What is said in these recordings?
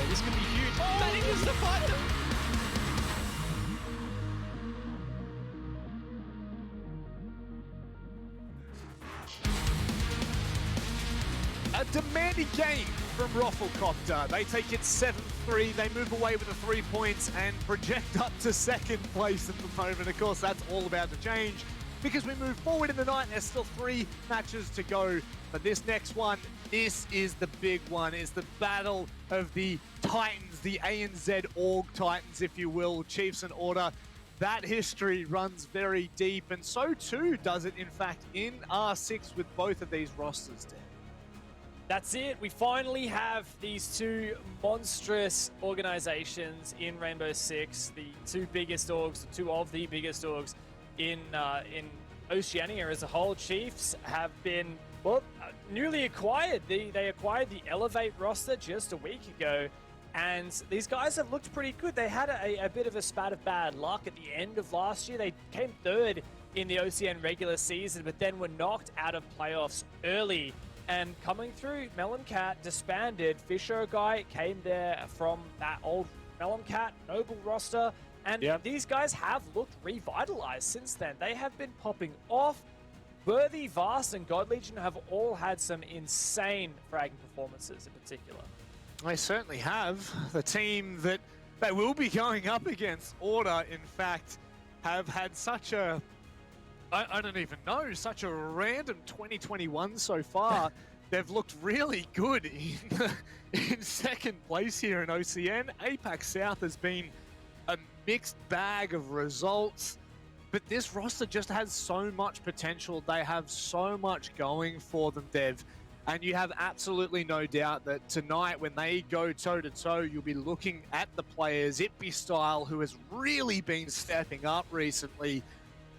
This could be huge. Manages to find them. A demanding game from Roffelcopter. They take it 7-3. They move away with the 3 points and project up to second place at the moment. Of course, that's all about to change because we move forward in the night. There's still 3 matches to go. But this next one, this is the big one. It's the battle of the Titans, the ANZ Org Titans, if you will, Chiefs and Order. That history runs very deep, and so too does it, in fact, in R6 with both of these rosters, Dan. That's it. We finally have these two monstrous organizations in Rainbow Six, the two biggest orgs, two of the biggest orgs in Oceania as a whole. Chiefs have been, well, newly acquired. They acquired the Elevate roster just a week ago, and these guys have looked pretty good. They had a bit of a spat of bad luck at the end of last year. They came third in the OCN regular season, but then were knocked out of playoffs early. And coming through, Melon Cat disbanded. Fisher guy came there from that old Melon Cat Noble roster. And these guys have looked revitalized since then. They have been popping off. Worthy, Vast, and God Legion have all had some insane fragging performances in particular. They certainly have. The team that they will be going up against, Order, in fact, have had such a... I don't even know, such a random 2021 so far. They've looked really good in second place here in OCN. APAC South has been a mixed bag of results, but this roster just has so much potential. They have so much going for them, Dev. And you have absolutely no doubt that tonight when they go toe-to-toe, you'll be looking at the players, Itby Style, who has really been stepping up recently.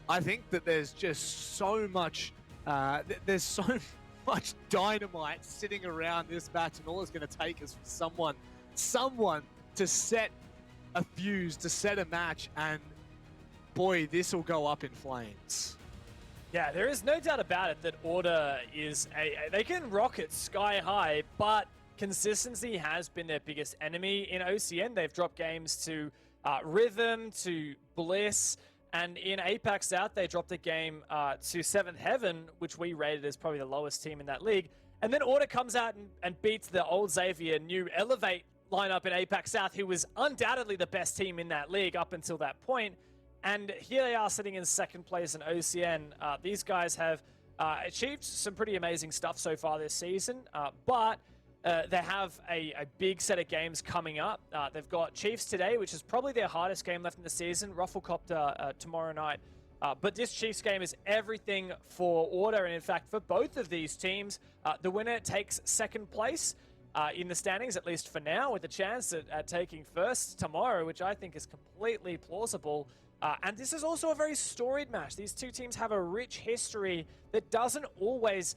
I think that there's just so much, much dynamite sitting around this match, and all it's going to take is for someone to set a fuse, to set a match, and boy, this will go up in flames. Yeah, there is no doubt about it that Order is they can rocket sky high, but consistency has been their biggest enemy in OCN. They've dropped games to Rhythm, to Bliss. And in APAC South, they dropped a game to 7th Heaven, which we rated as probably the lowest team in that league. And then Order comes out and beats the old Xavier new Elevate lineup in APAC South, who was undoubtedly the best team in that league up until that point. And here they are sitting in second place in OCN. These guys have achieved some pretty amazing stuff so far this season, but they have a big set of games coming up. They've got Chiefs today, which is probably their hardest game left in the season. Roffelcopter tomorrow night. But this Chiefs game is everything for Order. And in fact, for both of these teams, the winner takes second place in the standings, at least for now, with a chance at taking first tomorrow, which I think is completely plausible. And this is also a very storied match. These two teams have a rich history that doesn't always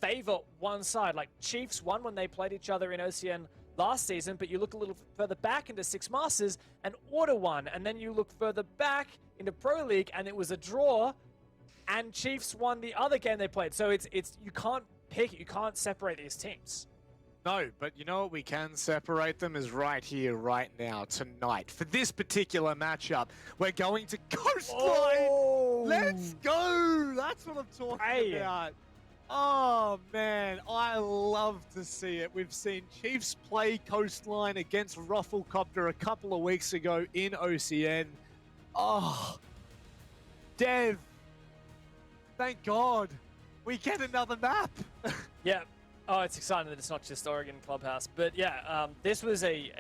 favor one side. Like Chiefs won when they played each other in OCN last season, but you look a little further back into Six Masters and Order won, and then you look further back into Pro League and it was a draw, and Chiefs won the other game they played. So it's you can't pick it, you can't separate these teams. No, but you know what we can separate them is right here, right now, tonight. For this particular matchup, we're going to Coastline. Oh. Let's go. That's what I'm talking about. Oh, man, I love to see it. We've seen Chiefs play Coastline against Roffelcopter a couple of weeks ago in OCN. Oh, Dev, thank God we get another map. Yeah. Oh, it's exciting that it's not just Oregon Clubhouse. But yeah, this was a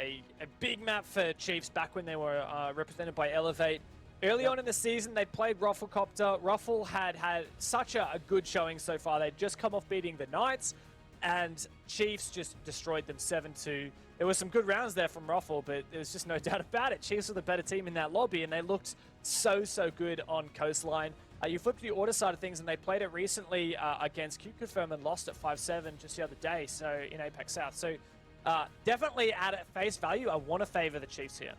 big map for Chiefs back when they were represented by Elevate. Early on in the season, they played Roffelcopter. Ruffle had such a good showing so far. They'd just come off beating the Knights, and Chiefs just destroyed them 7-2. There were some good rounds there from Ruffle, but there's just no doubt about it. Chiefs were the better team in that lobby, and they looked so good on Coastline. You flip to the Order side of things, and they played it recently against Q-Confirm and lost at 5-7 just the other day, so in APAC South. So definitely at face value, I want to favor the Chiefs here.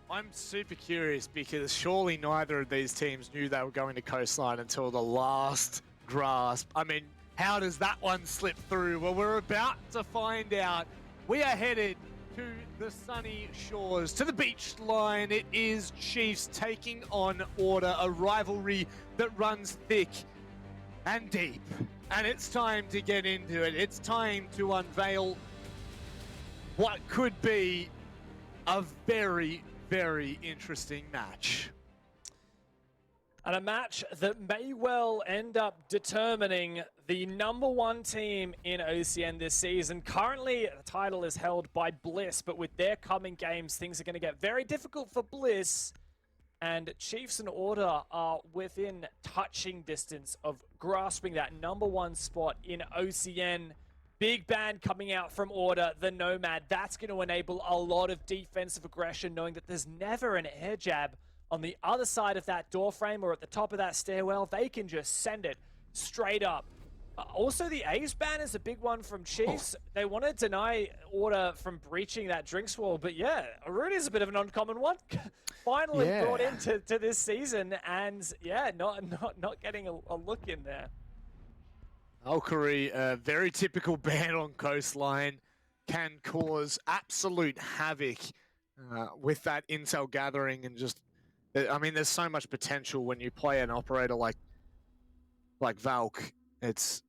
I'm super curious because surely neither of these teams knew they were going to Coastline until the last grasp. I mean, how does that one slip through? Well, we're about to find out. We are headed to the sunny shores, to the beach line. It is Chiefs taking on Order, a rivalry that runs thick and deep. And it's time to get into it. It's time to unveil what could be a very, very interesting match. And a match that may well end up determining the #1 team in OCN this season. Currently, the title is held by Bliss, but with their coming games, things are going to get very difficult for Bliss. And Chiefs and Order are within touching distance of grasping that #1 spot in OCN. Big ban coming out from Order, the Nomad. That's going to enable a lot of defensive aggression, knowing that there's never an air jab on the other side of that door frame or at the top of that stairwell. They can just send it straight up. Also, the Ace ban is a big one from Chiefs. They want to deny Order from breaching that drinks wall, but yeah, Arun is a bit of an uncommon one. Finally brought into this season, and yeah, not getting a look in there. Valkyrie, a very typical ban on Coastline, can cause absolute havoc with that intel gathering, and just, I mean, there's so much potential when you play an operator like Valk. It's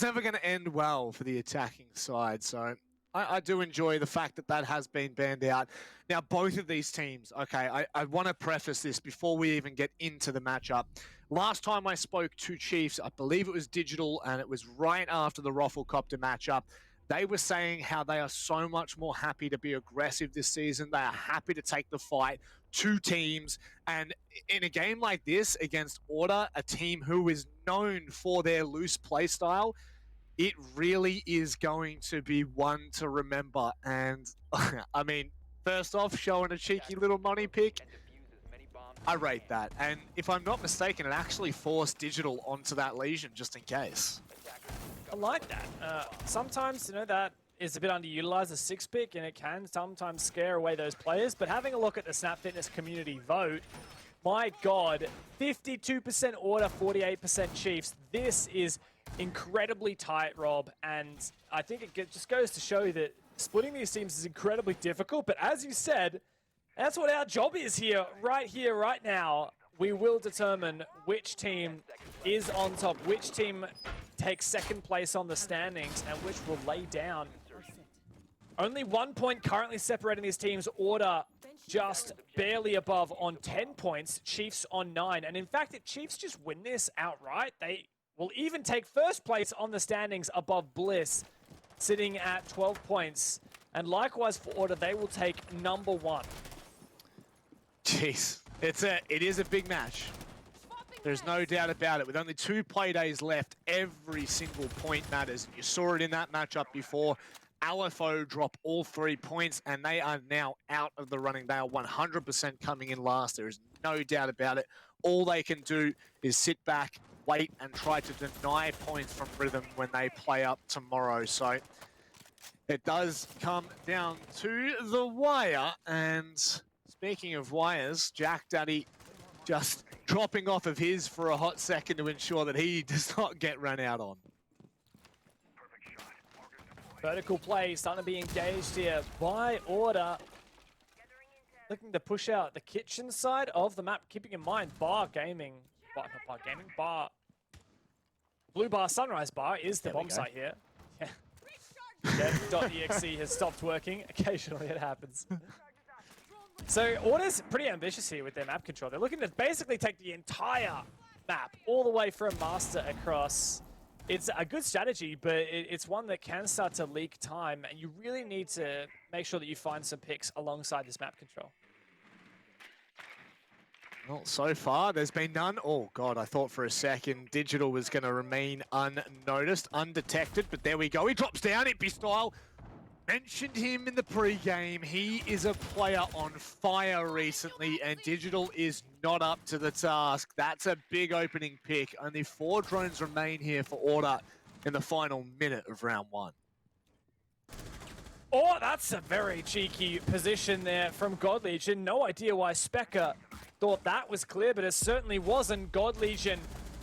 never going to end well for the attacking side. So I do enjoy the fact that that has been banned out. Now, both of these teams, okay, I want to preface this before we even get into the matchup. Last time I spoke to Chiefs, I believe it was Digital, and it was right after the Rafflecopter matchup. They were saying how they are so much more happy to be aggressive this season. They are happy to take the fight, two teams. And in a game like this against Order, a team who is known for their loose play style, it really is going to be one to remember. And I mean, first off, showing a cheeky little money pick, I rate that. And if I'm not mistaken, it actually forced Digital onto that Legion just in case. I like that. Sometimes, you know, that is a bit underutilized, a 6-pick, and it can sometimes scare away those players. But having a look at the Snap Fitness community vote, my God, 52% Order, 48% Chiefs. This is incredibly tight, Rob, and I think it just goes to show that splitting these teams is incredibly difficult. But as you said, that's what our job is here, right now. We will determine which team is on top, which team takes second place on the standings, and which will lay down. Only 1 point currently separating these teams. Order just barely above on 10 points, Chiefs on 9. And in fact, if Chiefs just win this outright, they will even take first place on the standings above Bliss, sitting at 12 points. And likewise for Order, they will take #1. Jeez, it is a big match. There's no doubt about it. With only 2 play days left, every single point matters. You saw it in that matchup before. LFO drop all 3 points, and they are now out of the running. They are 100% coming in last. There is no doubt about it. All they can do is sit back, wait, and try to deny points from Rhythm when they play up tomorrow. So it does come down to the wire. And speaking of wires, Jack Daddy just dropping off of his for a hot second to ensure that he does not get run out on. Vertical play starting to be engaged here by Order. Looking to push out the kitchen side of the map, keeping in mind Bar Gaming, Blue Bar Sunrise Bar is the bomb site here. Yeah. Dev.exe has stopped working. Occasionally it happens. So Order's pretty ambitious here with their map control. They're looking to basically take the entire map all the way from Master across. It's a good strategy, but it's one that can start to leak time, and you really need to make sure that you find some picks alongside this map control. Well, so far, there's been none. Oh, God, I thought for a second Digital was going to remain unnoticed, undetected, but there we go. He drops down, Ippy style. Mentioned him in the pre-game. He is a player on fire recently, and Digital is not up to the task. That's a big opening pick. Only 4 drones remain here for Order in the final minute of round 1. Oh, that's a very cheeky position there from God Legion. No idea why Specker thought that was clear, but it certainly wasn't. God Legion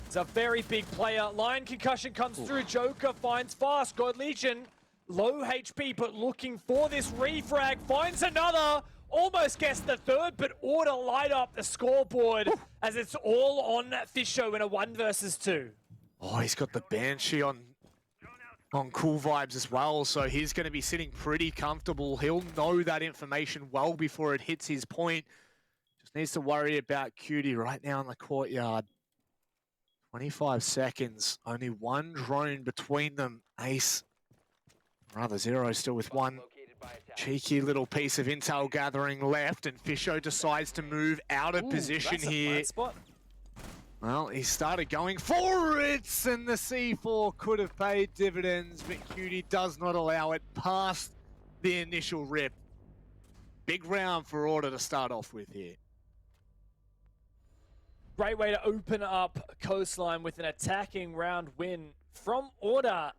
is a very big player. Lion concussion comes through. Joker finds fast. God Legion Low HP, but looking for this refrag. Finds another. Almost gets the third, but Order light up the scoreboard as it's all on Fisho in a 1 versus 2. Oh, he's got the Banshee on cool vibes as well, so he's going to be sitting pretty comfortable. He'll know that information well before it hits his point. Just needs to worry about Cutie right now in the courtyard. 25 seconds, only one drone between them. Ace, rather Zero still with one cheeky little piece of intel gathering left, and Fisho decides to move out of position here. Spot. Well, he started going for it, and the C4 could have paid dividends, but Cutie does not allow it past the initial rip. Big round for Order to start off with here. Great way to open up Coastline with an attacking round win from Order.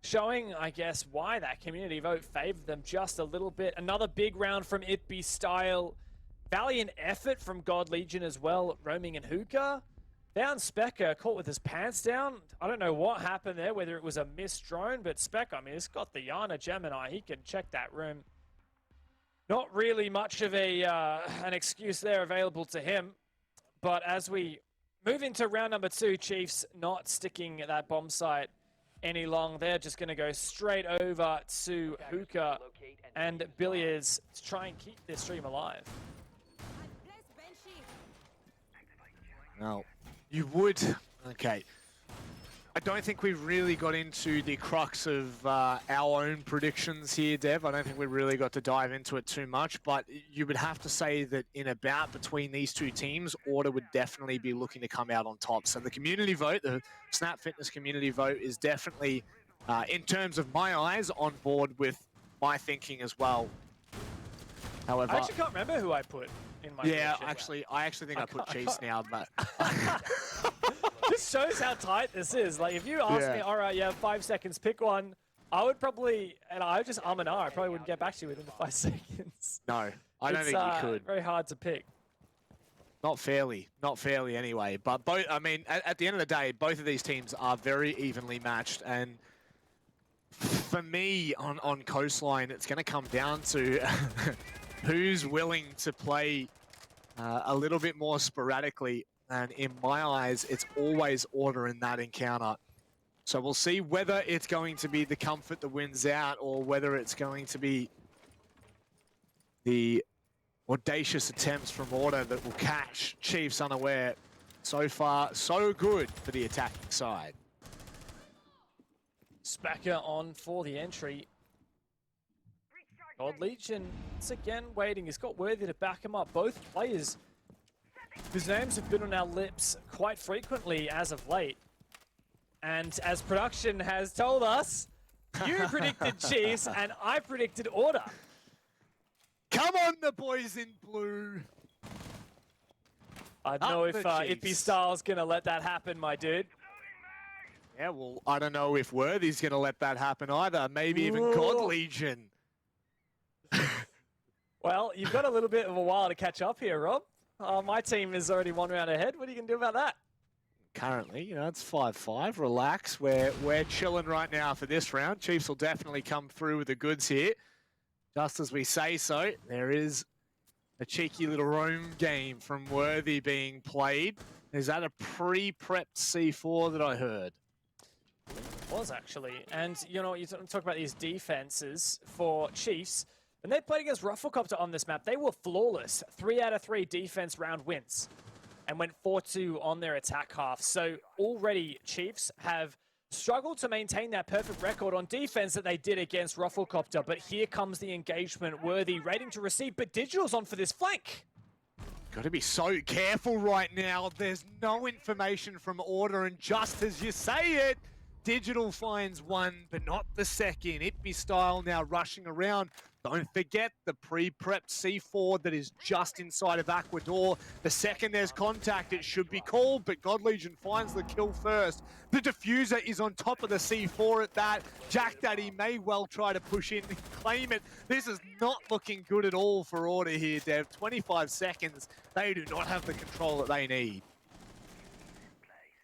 Showing, I guess, why that community vote favored them just a little bit. Another big round from Itby Style. Valiant effort from God Legion as well, roaming in hookah. Found Specker caught with his pants down. I don't know what happened there, whether it was a missed drone, but Specker, I mean, he's got the Yana Gemini. He can check that room. Not really much of an excuse there available to him. But as we move into round number 2, Chiefs not sticking at that bomb site any long. They're just going to go straight over to hookah and billiards to try and keep this stream alive. Now, you would... Okay. I don't think we've really got into the crux of our own predictions here, Dev. I don't think we really got to dive into it too much, but you would have to say that in a bout between these two teams, Order would definitely be looking to come out on top. So the community vote, the Snap Fitness community vote, is definitely, in terms of my eyes, on board with my thinking as well. However, I actually can't remember who I put in my prediction. I actually think I put Chiefs now, but... This shows how tight this is. Like, if you ask me, all right, you have 5 seconds, pick one, I would probably, and I would just and I probably wouldn't get back to you within the 5 seconds. No, I don't think you could. Very hard to pick. Not fairly anyway. But both, I mean, at the end of the day, both of these teams are very evenly matched. And for me, on Coastline, it's going to come down to who's willing to play a little bit more sporadically. And in my eyes, it's always Order in that encounter. So we'll see whether it's going to be the comfort that wins out or whether it's going to be the audacious attempts from Order that will catch Chiefs unaware. So far, so good for the attacking side. Specker on for the entry. God Legion, once again, waiting. He's got Worthy to back him up. Both players whose names have been on our lips quite frequently as of late. And as production has told us, you predicted Chiefs and I predicted Order. Come on, the boys in blue. I don't know if Itby Style's going to let that happen, my dude. Yeah, well, I don't know if Worthy's going to let that happen either. Maybe even God Legion. Well, you've got a little bit of a while to catch up here, Rob. My team is already 1 round ahead. What are you going to do about that? Currently, you know, it's 5-5. Relax. We're chilling right now for this round. Chiefs will definitely come through with the goods here. Just as we say so, there is a cheeky little roam game from Worthy being played. Is that a pre-prepped C4 that I heard? It was actually. And, you know, you talk about these defenses for Chiefs. When they played against Rufflecopter on this map, they were flawless. 3 out of 3 defense round wins and went 4-2 on their attack half. So already Chiefs have struggled to maintain that perfect record on defense that they did against Rufflecopter. But here comes the engagement. Worthy waiting to receive, but Digital's on for this flank. Got to be so careful right now. There's no information from Order, and just as you say it, Digital finds one, but not the second. Itby Style now rushing around. Don't forget the pre-prepped C4 that is just inside of Aquador. The second there's contact, it should be called, but God Legion finds the kill first. The diffuser is on top of the C4 at that. Jack Daddy may well try to push in and claim it. This is not looking good at all for Order here, Dev. 25 seconds. They do not have the control that they need.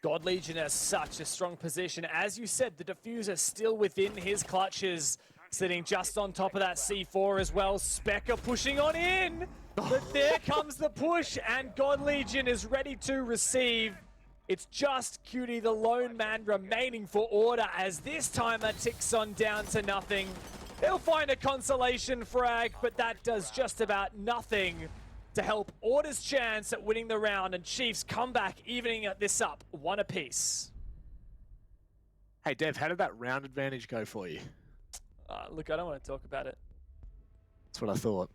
God Legion has such a strong position. As you said, the diffuser still within his clutches, sitting just on top of that C4 as well. Specker pushing on in, but there comes the push, and God Legion is ready to receive. It's just Cutie, the lone man, remaining for Order as this timer ticks on down to nothing. They'll find a consolation frag, but that does just about nothing to help Order's chance at winning the round, and Chiefs come back, evening this up, one apiece. Hey, Dev, how did that round advantage go for you? Look, I don't want to talk about it. That's what I thought.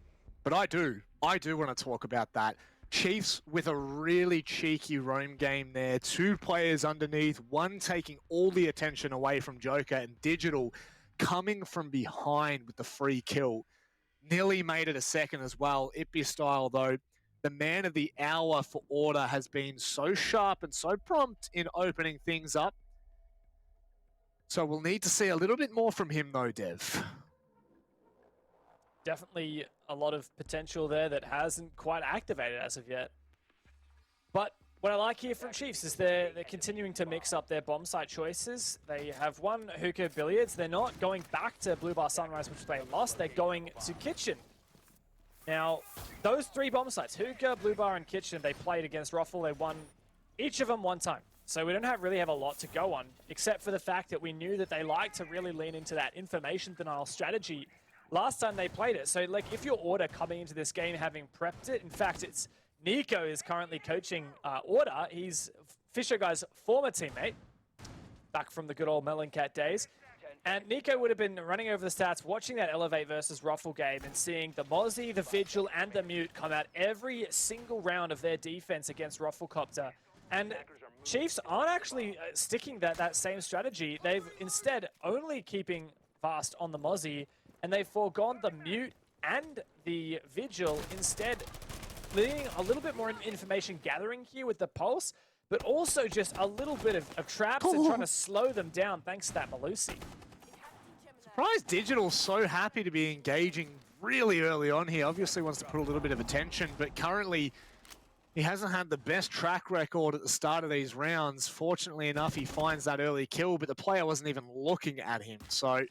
But I do want to talk about that. Chiefs with a really cheeky roam game there. 2 players underneath, one taking all the attention away from Joker, and Digital coming from behind with the free kill. Nearly made it a second as well. Ippy style, though, the man of the hour for Order has been so sharp and so prompt in opening things up. So we'll need to see a little bit more from him, though, Dev. Definitely a lot of potential there that hasn't quite activated as of yet. But what I like here from Chiefs is they're continuing to mix up their bomb site choices. They have one Hookah Billiards. They're not going back to Blue Bar Sunrise, which they lost. They're going to Kitchen. Now, those 3 bomb sites, Hookah, Blue Bar, and Kitchen, they played against Ruffle. They won each of them one time. So we don't really have a lot to go on, except for the fact that we knew that they like to really lean into that information denial strategy last time they played it. So, like, if your Order coming into this game having prepped it, in fact, it's Nico is currently coaching Order. He's Fisher Guy's former teammate, back from the good old Meloncat days. And Nico would have been running over the stats, watching that Elevate versus Ruffle game and seeing the Mozzie, the Vigil, and the Mute come out every single round of their defense against Rufflecopter. And Chiefs aren't actually sticking that same strategy. They've instead only keeping fast on the Mozzie, and they've foregone the Mute and the Vigil, instead leading a little bit more information gathering here with the Pulse, but also just a little bit of traps and trying to slow them down thanks to that Malusi. Surprised Digital's so happy to be engaging really early on here. Obviously wants to put a little bit of attention, but currently he hasn't had the best track record at the start of these rounds. Fortunately enough, he finds that early kill, but the player wasn't even looking at him. So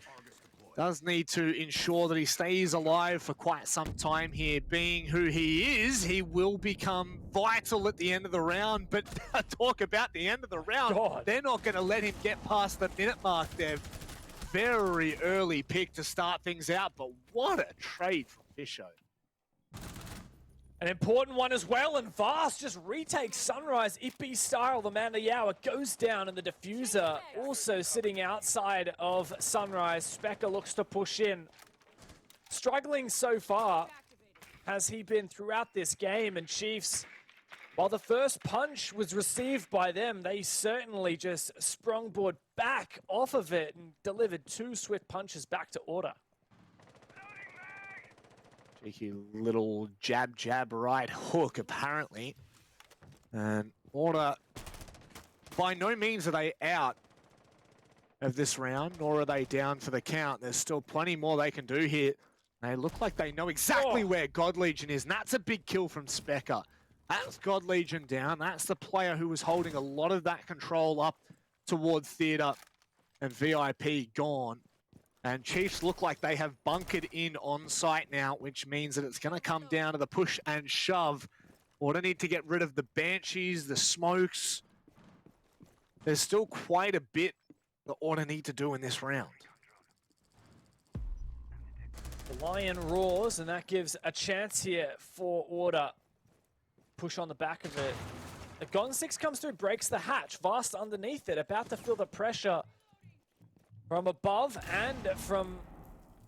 does need to ensure that he stays alive for quite some time here. Being who he is, he will become vital at the end of the round. But talk about the end of the round. God. They're not going to let him get past the minute mark there. Very early pick to start things out, but what a trade from Fisho. An important one as well, and Vast just retakes Sunrise. Ippy style, the man of the hour, goes down, and the diffuser also sitting outside of Sunrise. Specker looks to push in. Struggling so far has he been throughout this game, and Chiefs, while the first punch was received by them, they certainly just sprungboard back off of it and delivered 2 swift punches back to Order. Cheeky little jab right hook, apparently. And Order, by no means are they out of this round, nor are they down for the count. There's still plenty more they can do here. They look like they know exactly where God Legion is, and that's a big kill from Specker. That's God Legion down. That's the player who was holding a lot of that control up toward Theatre, and VIP gone. And Chiefs look like they have bunkered in on site now, which means that it's going to come down to the push and shove. Order need to get rid of the Banshees, the smokes. There's still quite a bit the Order need to do in this round. The Lion roars, and that gives a chance here for Order. Push on the back of it. The Gon 6 comes through, breaks the hatch. Vast underneath it, about to feel the pressure from above and from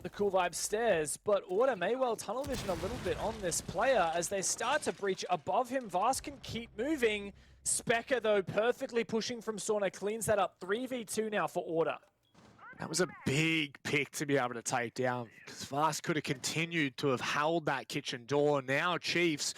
the Cool Vibe stairs, but Order may well tunnel vision a little bit on this player as they start to breach above him. Vast can keep moving. Specker, though, perfectly pushing from Sauna, cleans that up. 3v2 now for Order. That was a big pick to be able to take down, because Vast could have continued to have held that kitchen door. Now Chiefs,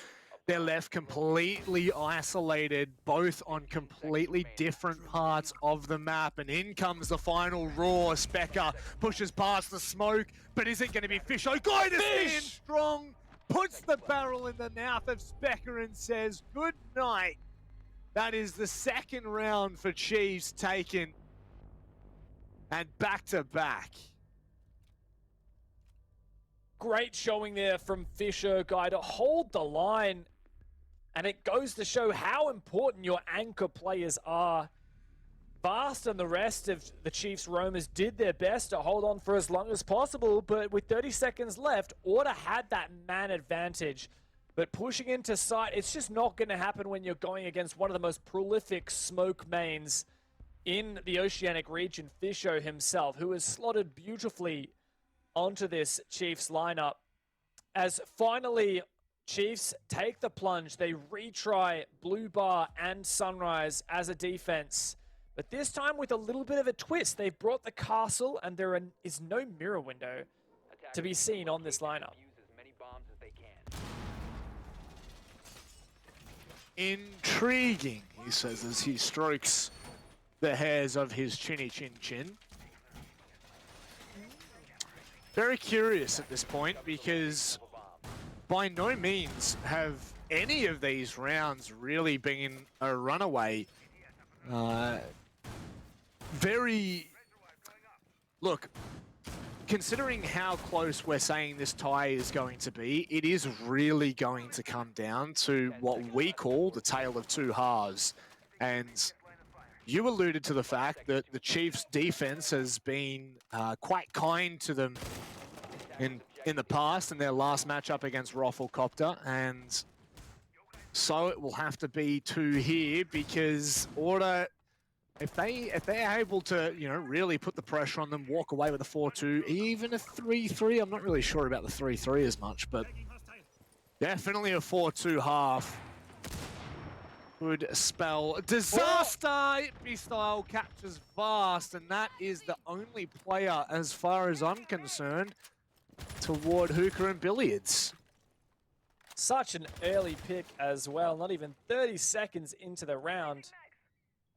they're left completely isolated, both on completely different parts of the map. And in comes the final roar. Specker pushes past the smoke, but is it going to be Fisho? Going to stand strong, puts the barrel in the mouth of Specker and says, good night. That is the second round for Chiefs taken. And back to back. Great showing there from Fisher, guy, to hold the line. And it goes to show how important your anchor players are. Vast and the rest of the Chiefs roamers did their best to hold on for as long as possible, but with 30 seconds left, Order had that man advantage. But pushing into sight, it's just not going to happen when you're going against one of the most prolific smoke mains in the Oceanic region, Fisher himself, who is slotted beautifully onto this Chiefs lineup. As finally, Chiefs take the plunge. They retry Blue Bar and Sunrise as a defense. But this time with a little bit of a twist. They've brought the castle, and there is no mirror window to be seen on this lineup. Intriguing, he says as he strokes the hairs of his chinny chin chin. Very curious at this point, because by no means have any of these rounds really been a runaway. Look, considering how close we're saying this tie is going to be, it is really going to come down to what we call the tale of two halves. And you alluded to the fact that the Chiefs' defense has been quite kind to them in the past in their last matchup against Rafflecopter, and so it will have to be two here, because Order, if they're able to, you know, really put the pressure on them, walk away with a 4-2, even a 3-3, I'm not really sure about the 3-3 as much, but definitely a 4-2 half would spell disaster. Ippy Style captures Vast, and that is the only player, as far as I'm concerned, toward Hookah and Billiards. Such an early pick as well, not even 30 seconds into the round.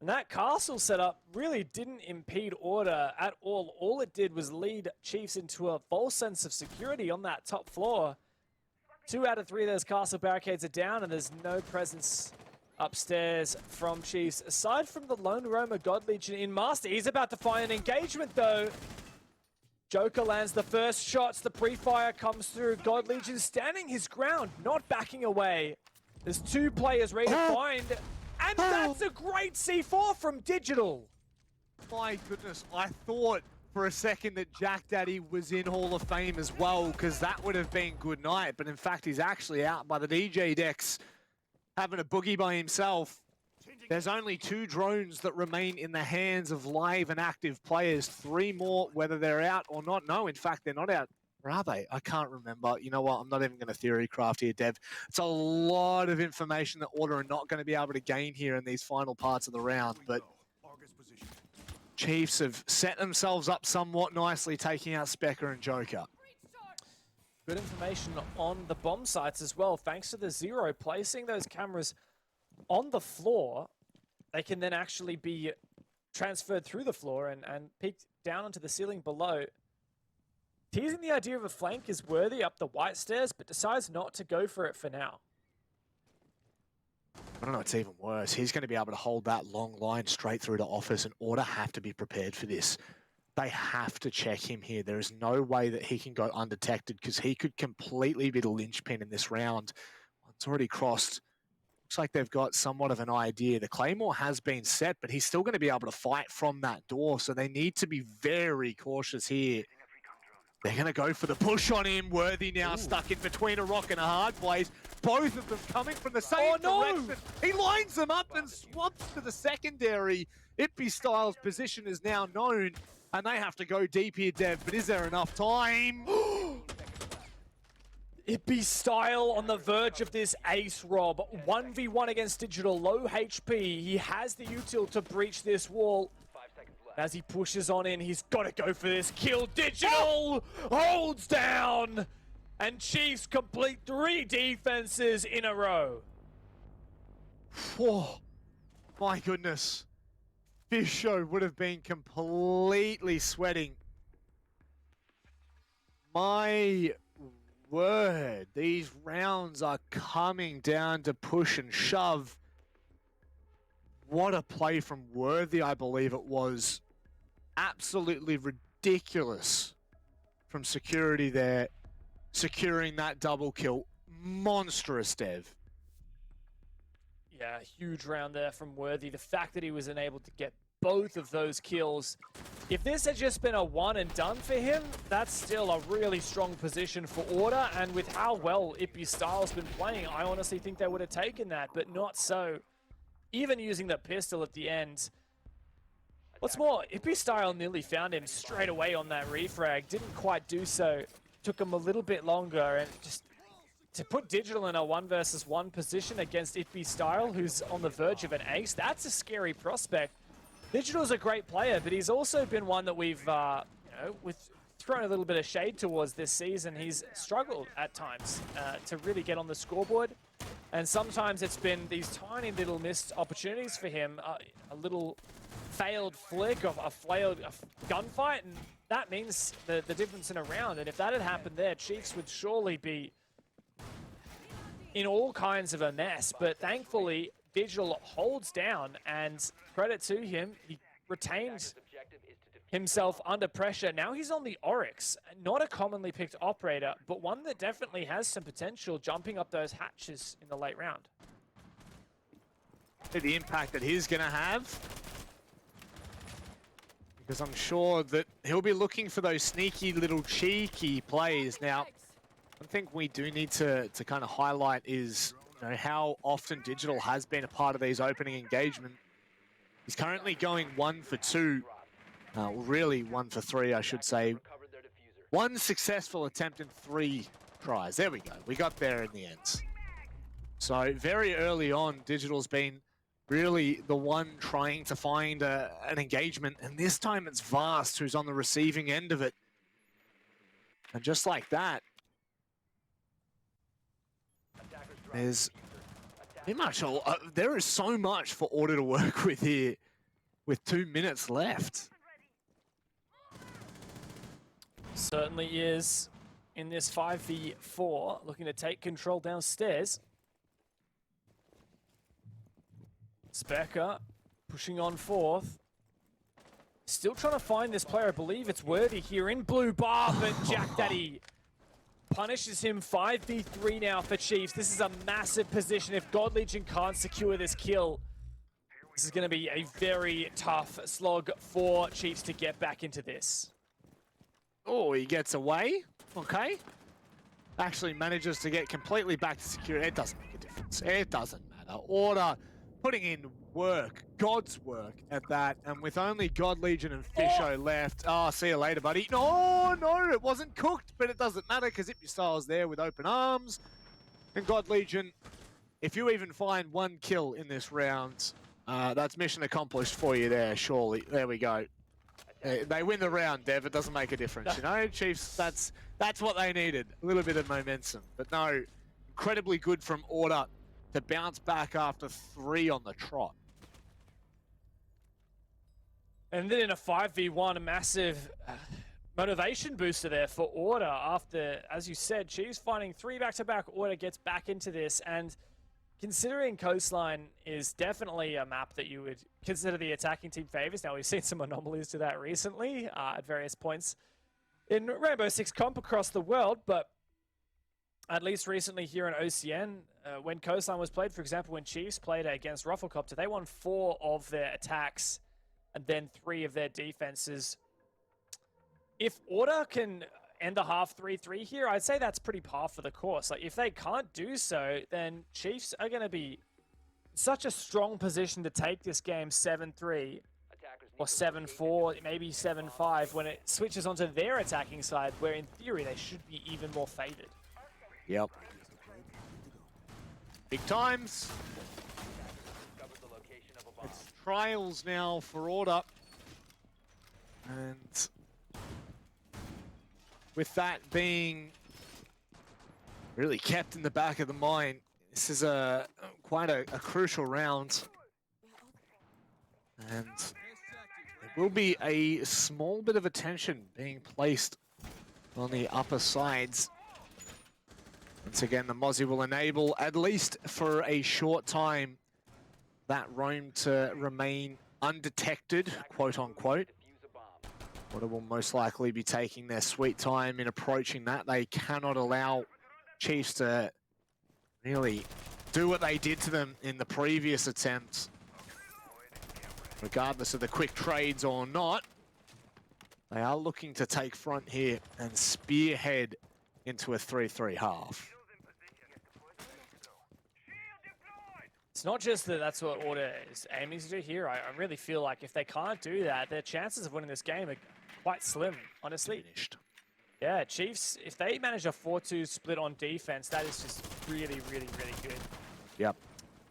And that castle setup really didn't impede Order at all. All it did was lead Chiefs into a false sense of security on that top floor. 2 out of 3 of those castle barricades are down, and there's no presence upstairs from Chiefs. Aside from the lone roamer God Legion in Master, he's about to find an engagement though. Joker lands the first shots, the pre-fire comes through. God Legion standing his ground, not backing away. There's 2 players ready to find, and that's a great C4 from Digital. My goodness, I thought for a second that Jack Daddy was in Hall of Fame as well, because that would have been good night, but in fact he's actually out by the DJ decks, having a boogie by himself. There's only 2 drones that remain in the hands of live and active players. 3 more, whether they're out or not. No, in fact, they're not out. Or are they? I can't remember. You know what? I'm not even going to theory craft here, Dev. It's a lot of information that Order are not going to be able to gain here in these final parts of the round. But Chiefs have set themselves up somewhat nicely, taking out Specker and Joker. Good information on the bomb sites as well. Thanks to the Zero placing those cameras on the floor, they can then actually be transferred through the floor and peeked down onto the ceiling below. Teasing the idea of a flank is worthy up the white stairs, but decides not to go for it for now. I don't know, it's even worse. He's going to be able to hold that long line straight through to office, and Order have to be prepared for this. They have to check him here. There is no way that he can go undetected, because he could completely be the linchpin in this round. It's already crossed. Looks like they've got somewhat of an idea. The Claymore has been set, but he's still going to be able to fight from that door, so they need to be very cautious here. They're going to go for the push on him. Worthy now stuck in between a rock and a hard place. Both of them coming from the same direction. He lines them up and swamps to the secondary. Ippy Styles' position is now known, and they have to go deep here, Dev, but is there enough time? Ippy Style on the verge of this ace, Rob. 1v1 against Digital, low HP. He has the util to breach this wall. As he pushes on in, he's got to go for this kill. Digital holds down, and Chiefs complete 3 defenses in a row. Oh, my goodness. Fisher would have been completely sweating. My word, these rounds are coming down to push and shove. what a play from Worthy, I believe it was. Absolutely ridiculous from security there, securing that double kill. Monstrous, Dev. Yeah, huge round there from Worthy. The fact that he was unable to get both of those kills. If this had just been a one and done for him, that's still a really strong position for Order. And with how well Ippy Style's been playing, I honestly think they would have taken that, but not so. Even using the pistol at the end. What's more, Ippy Style nearly found him straight away on that refrag. Didn't quite do so. Took him a little bit longer, and just to put Digital in a 1 versus 1 position against Ippy Style, who's on the verge of an ace, that's a scary prospect. Digital's a great player, but he's also been one that we've, thrown a little bit of shade towards this season. He's struggled at times to really get on the scoreboard, and sometimes it's been these tiny little missed opportunities for him, a little failed flick of a failed gunfight, and that means the difference in a round. And if that had happened there, Chiefs would surely be in all kinds of a mess. But thankfully, Digital holds down, and credit to him, he retained himself under pressure. Now he's on the Oryx, not a commonly picked operator, but one that definitely has some potential jumping up those hatches in the late round. The impact that he's going to have, because I'm sure that he'll be looking for those sneaky little cheeky plays. Now, one thing we do need to kind of highlight is how often Digital has been a part of these opening engagements. He's currently going 1 for 2, really 1 for 3, I should say. 1 successful attempt in 3 tries. There we go. We got there in the end. So very early on, Digital's been really the one trying to find an engagement, and this time it's Vast who's on the receiving end of it. And just like that, there's pretty much there is so much for Order to work with here with 2 minutes left. Certainly is in this 5v4, looking to take control downstairs. Specker pushing on fourth. Still trying to find this player. I believe it's Worthy here in blue bar, but Jack Daddy punishes him. 5v3 now for Chiefs. This is a massive position. If God Legion can't secure this kill, this is going to be a very tough slog for Chiefs to get back into this. Oh, he gets away. Okay. Actually manages to get completely back to security. It doesn't make a difference. It doesn't matter. Order putting in work, God's work at that, and with only God Legion and Fisho left. Oh, see you later, buddy. No, it wasn't cooked, but it doesn't matter because Ippy Style's there with open arms. And God Legion, if you even find 1 kill in this round, that's mission accomplished for you there, surely. There we go. They win the round, Dev. It doesn't make a difference, you know? Chiefs, that's what they needed. A little bit of momentum. But no, incredibly good from Order to bounce back after 3 on the trot. And then in a 5v1, a massive motivation booster there for Order after, as you said, Chiefs finding 3 back-to-back. Order gets back into this, and considering Coastline is definitely a map that you would consider the attacking team favors. Now, we've seen some anomalies to that recently at various points in Rainbow Six Comp across the world, but at least recently here in OCN, when Coastline was played, for example, when Chiefs played against Rufflecopter, they won 4 of their attacks and then 3 of their defenses. If Order can end the half 3-3 here, I'd say that's pretty par for the course. Like, if they can't do so, then Chiefs are going to be such a strong position to take this game 7-3 or 7-4, maybe 7-5 when it switches onto their attacking side, where in theory they should be even more favored. Yep. Big times. It's trials now for Order. And with that being really kept in the back of the mind, this is quite a crucial round. And there will be a small bit of attention being placed on the upper sides. Once again, the Mozzie will enable, at least for a short time, that roam to remain undetected, quote unquote. Order will most likely be taking their sweet time in approaching that. They cannot allow Chiefs to really do what they did to them in the previous attempts. Regardless of the quick trades or not, they are looking to take front here and spearhead into a 3-3 half. It's not just that that's what Order is aiming to do here. I really feel like if they can't do that, their chances of winning this game are quite slim, honestly. Diminished. Yeah, Chiefs, if they manage a 4-2 split on defense, that is just really, really, really good. Yep.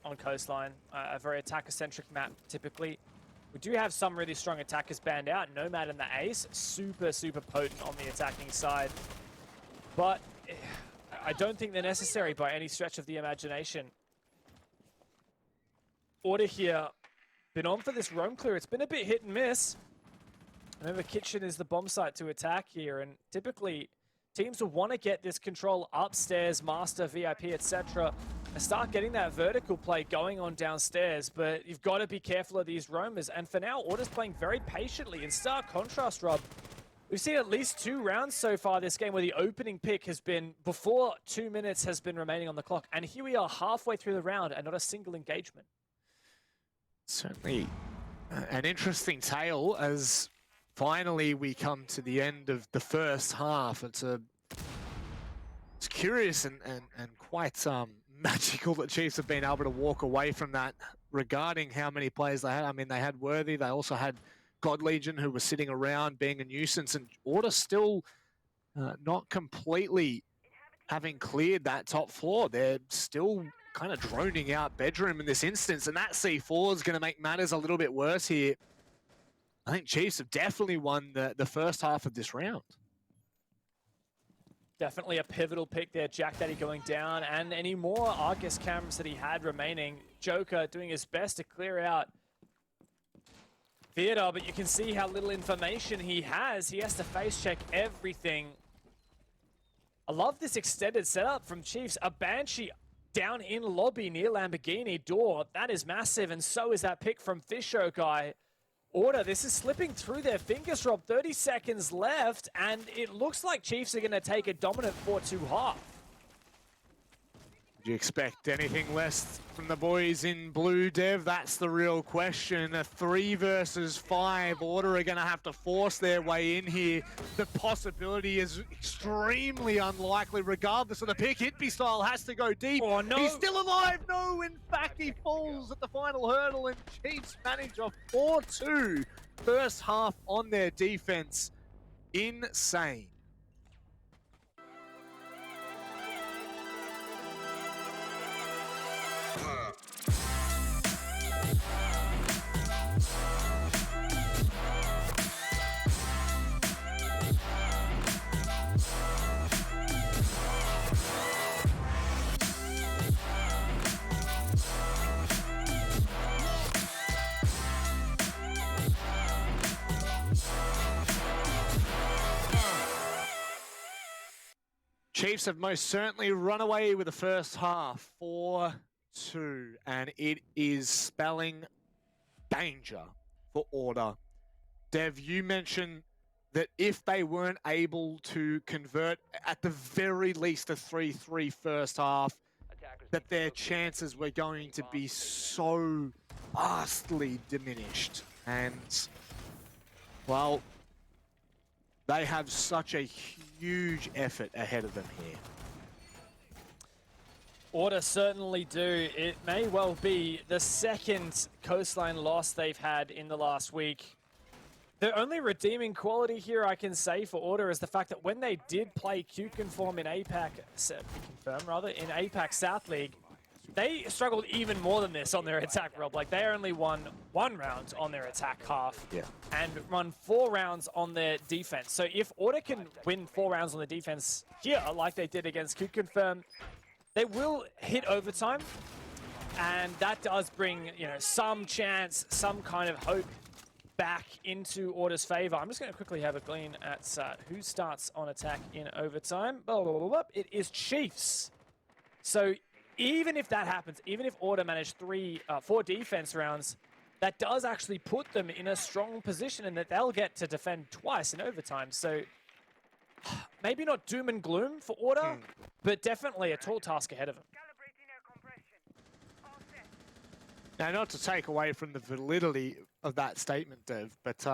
On Coastline, a very attacker-centric map, typically. We do have some really strong attackers banned out. Nomad and the Ace, super, super potent on the attacking side. But I don't think they're necessary by any stretch of the imagination. Order here, been on for this roam clear. It's been a bit hit and miss. Remember, Kitchen is the bomb site to attack here, and typically teams will want to get this control upstairs, Master, VIP, etc., and start getting that vertical play going on downstairs, but you've got to be careful of these roamers, and for now, Order's playing very patiently. In stark contrast, Rob, we've seen at least 2 rounds so far this game where the opening pick has been before 2 minutes has been remaining on the clock, and here we are halfway through the round and not a single engagement. Certainly an interesting tale as finally we come to the end of the first half. It's curious and quite magical that Chiefs have been able to walk away from that regarding how many players they had. I mean, they had Worthy, they also had God Legion who was sitting around being a nuisance, and Order still not completely having cleared that top floor. They're still kind of droning out bedroom in this instance, and that C4 is going to make matters a little bit worse here. I think Chiefs have definitely won the first half of this round. Definitely a pivotal pick there. Jack Daddy going down, and any more Argus cameras that he had remaining. Joker doing his best to clear out Theater, but you can see how little information he has. He has to face check everything. I love this extended setup from Chiefs. A Banshee down in lobby near Lamborghini door. That is massive, and so is that pick from Fisho guy. Order, this is slipping through their fingers, Rob. 30 seconds left, and it looks like Chiefs are going to take a dominant 4-2 half. Do you expect anything less from the boys in blue, Dev? That's the real question. A 3 versus 5. Order are going to have to force their way in here. The possibility is extremely unlikely, regardless of the pick. Hitby style has to go deep. Oh, no. He's still alive. No, in fact, he falls at the final hurdle, and Chiefs manage a 4-2 first half on their defense. Insane. Chiefs have most certainly run away with the first half, 4-2, and it is spelling danger for Order. Dev, you mentioned that if they weren't able to convert at the very least a 3-3 first half, that their chances were going to be so vastly diminished. And, well, they have such a huge effort ahead of them here. Order certainly do. It may well be the second Coastline loss they've had in the last week. The only redeeming quality here I can say for Order is the fact that when they did play Q-Conform in APAC, in APAC South League, they struggled even more than this on their attack, Rob. Like, they only won 1 round on their attack half and run 4 rounds on their defense. So if Order can win 4 rounds on the defense here, like they did against Q-Confirm, they will hit overtime, and that does bring, you know, some chance, some kind of hope back into Order's favor. I'm just going to quickly have a glean at who starts on attack in overtime. It is Chiefs. So even if that happens, even if Order manage 4 defense rounds, that does actually put them in a strong position and that they'll get to defend twice in overtime. So maybe not doom and gloom for Order, but definitely a tall task ahead of them. Now, not to take away from the validity of that statement, Dev, but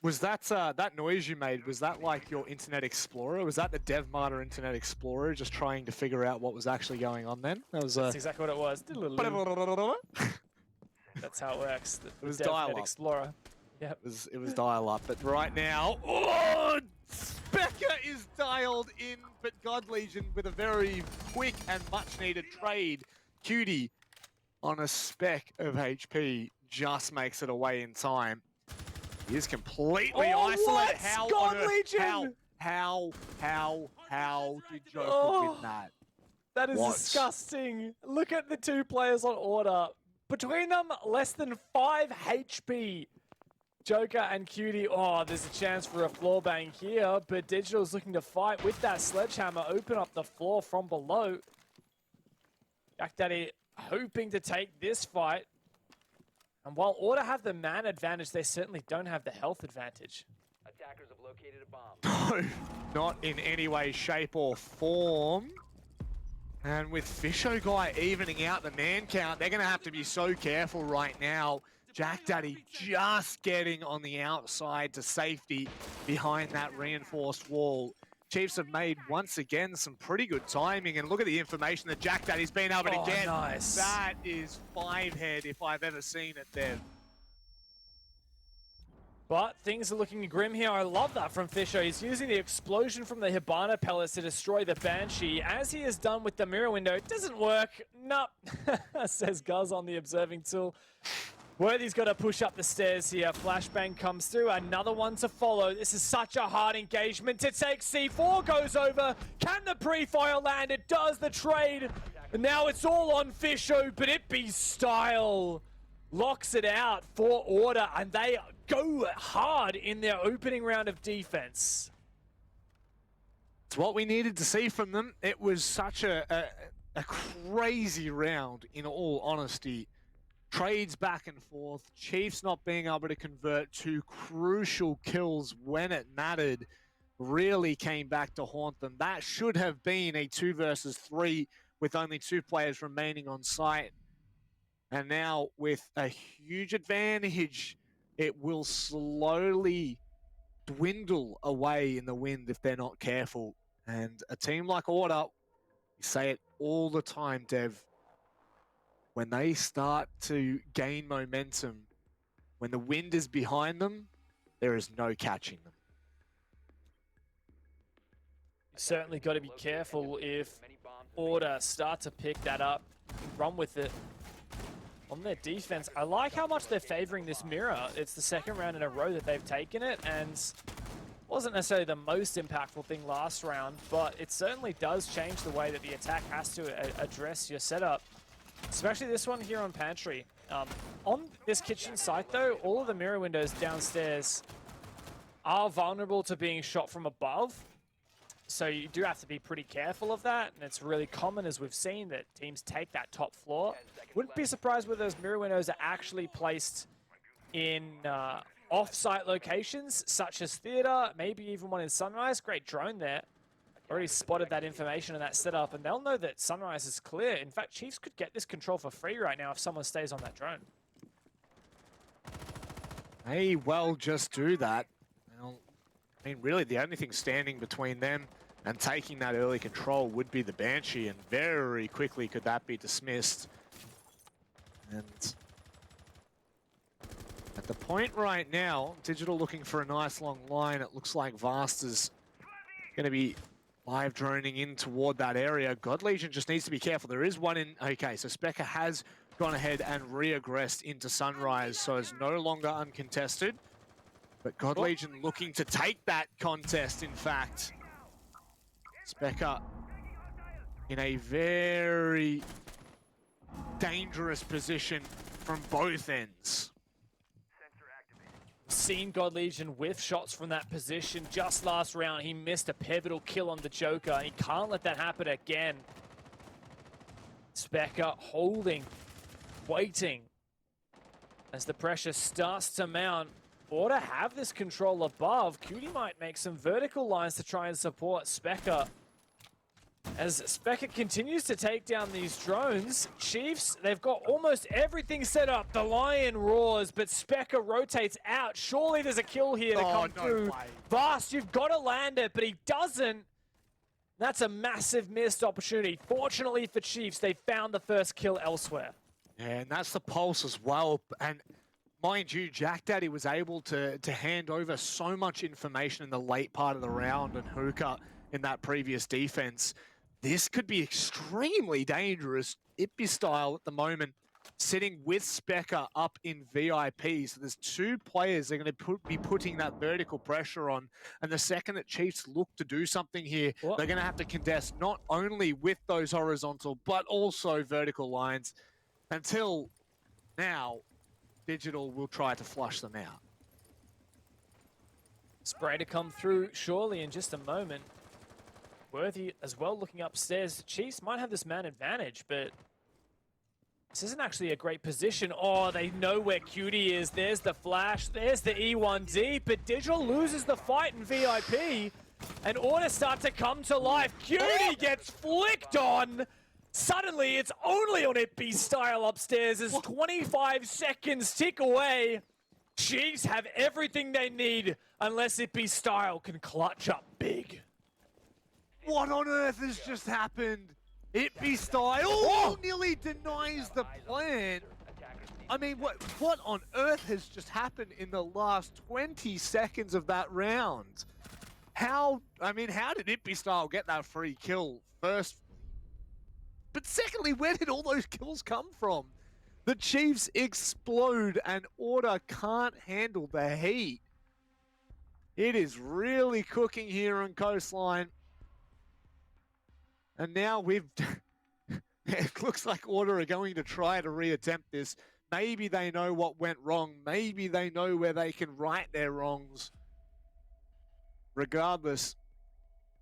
was that that noise you made, was that like your Internet Explorer? Was that the DevMarter Internet Explorer just trying to figure out what was actually going on then? That was That's exactly what it was. That's how it works. It was the dial-up. Explorer. Yep. It was dial-up, but right now, oh, Specker is dialed in, but God Legion with a very quick and much-needed trade. Cutie on a speck of HP just makes it away in time. He is completely isolated. What? How God on earth, Legion! how did Joker win that? That is What? disgusting. Look at the 2 players on Order. Between them, less than 5 HP. Joker and Cutie. Oh, there's a chance for a floor bang here, but Digital's looking to fight with that sledgehammer, open up the floor from below. Jack Daddy hoping to take this fight. And while Order have the man advantage, they certainly don't have the health advantage. Attackers have located a bomb. No, not in any way, shape, or form. And with Fisho Guy evening out the man count, they're going to have to be so careful right now. Jack Daddy just getting on the outside to safety behind that reinforced wall. Chiefs have made, once again, some pretty good timing. And look at the information that Jack Daddy's been able to get. Nice. That is 5-head if I've ever seen it, Dev. But things are looking grim here. I love that from Fisher. He's using the explosion from the Hibana pellets to destroy the Banshee, as he has done with the mirror window. It doesn't work. Nope, says Guz on the observing tool. Worthy's got to push up the stairs here. Flashbang comes through. Another one to follow. This is such a hard engagement to take. C4 goes over. Can the pre-fire land? It does. The trade. And now it's all on Fisho, but it be style. Locks it out for Order, and they go hard in their opening round of defense. It's what we needed to see from them. It was such a crazy round, in all honesty. Trades back and forth, Chiefs not being able to convert 2 crucial kills when it mattered really came back to haunt them. That should have been a 2 versus 3 with only 2 players remaining on site. And now with a huge advantage, it will slowly dwindle away in the wind if they're not careful. And a team like Order, we say it all the time, Dev, when they start to gain momentum, when the wind is behind them, there is no catching them. You certainly got to be careful if Order start to pick that up, run with it. On their defense, I like how much they're favoring this mirror. It's the 2nd round in a row that they've taken it, and wasn't necessarily the most impactful thing last round, but it certainly does change the way that the attack has to address your setup. Especially this one here on Pantry. On this kitchen site though, all of the mirror windows downstairs are vulnerable to being shot from above. So you do have to be pretty careful of that, and it's really common, as we've seen, that teams take that top floor. Wouldn't be surprised whether those mirror windows are actually placed in off-site locations, such as theater, maybe even one in Sunrise. Great drone there. Already spotted that information and that setup, and they'll know that Sunrise is clear. In fact, Chiefs could get this control for free right now if someone stays on that drone. May well just do that. Well, I mean, really, the only thing standing between them and taking that early control would be the Banshee, and very quickly could that be dismissed. And at the point right now, Digital looking for a nice long line. It looks like Vast is going to be live droning in toward that area. God Legion just needs to be careful. There is one in... Okay, so Specker has gone ahead and re-aggressed into Sunrise, so it's no longer uncontested. But God Legion looking to take that contest, in fact. Specker in a very dangerous position from both ends. Seen God Legion whiff shots from that position just last round. He missed a pivotal kill on the Joker. He can't let that happen again. Specker holding, waiting. As the pressure starts to mount, Order have this control above. Cutie might make some vertical lines to try and support Specker. As Specker continues to take down these drones, Chiefs, they've got almost everything set up. The Lion roars, but Specker rotates out. Surely there's a kill here to come through. Way. Vast, you've got to land it, but he doesn't. That's a massive missed opportunity. Fortunately for Chiefs, they found the first kill elsewhere. Yeah, and that's the pulse as well. And mind you, Jack Daddy was able to hand over so much information in the late part of the round, and Hookah in that previous defense. This could be extremely dangerous. Ippy style at the moment, sitting with Specker up in VIP. So there's two players they're going to be putting that vertical pressure on. And the second that Chiefs look to do something here, they're going to have to contest not only with those horizontal, but also vertical lines. Until now, Digital will try to flush them out. Spray to come through surely in just a moment. Worthy as well looking upstairs. Chiefs might have this man advantage, but this isn't actually a great position. Oh, they know where Cutie is. There's the flash. There's the E1D, but Digital loses the fight in VIP, and Order start to come to life. Cutie gets flicked on. Suddenly, it's only on Ippy style upstairs as 25 seconds tick away. Chiefs have everything they need unless Ippy style can clutch up big. What on earth has just happened? Ippy style nearly denies the plan. I mean, what on earth has just happened in the last 20 seconds of that round? How did Ippy style get that free kill first? But secondly, where did all those kills come from? The Chiefs explode and Order can't handle the heat. It is really cooking here on Coastline. And now it looks like Order are going to try to reattempt this. Maybe they know what went wrong. Maybe they know where they can right their wrongs. Regardless,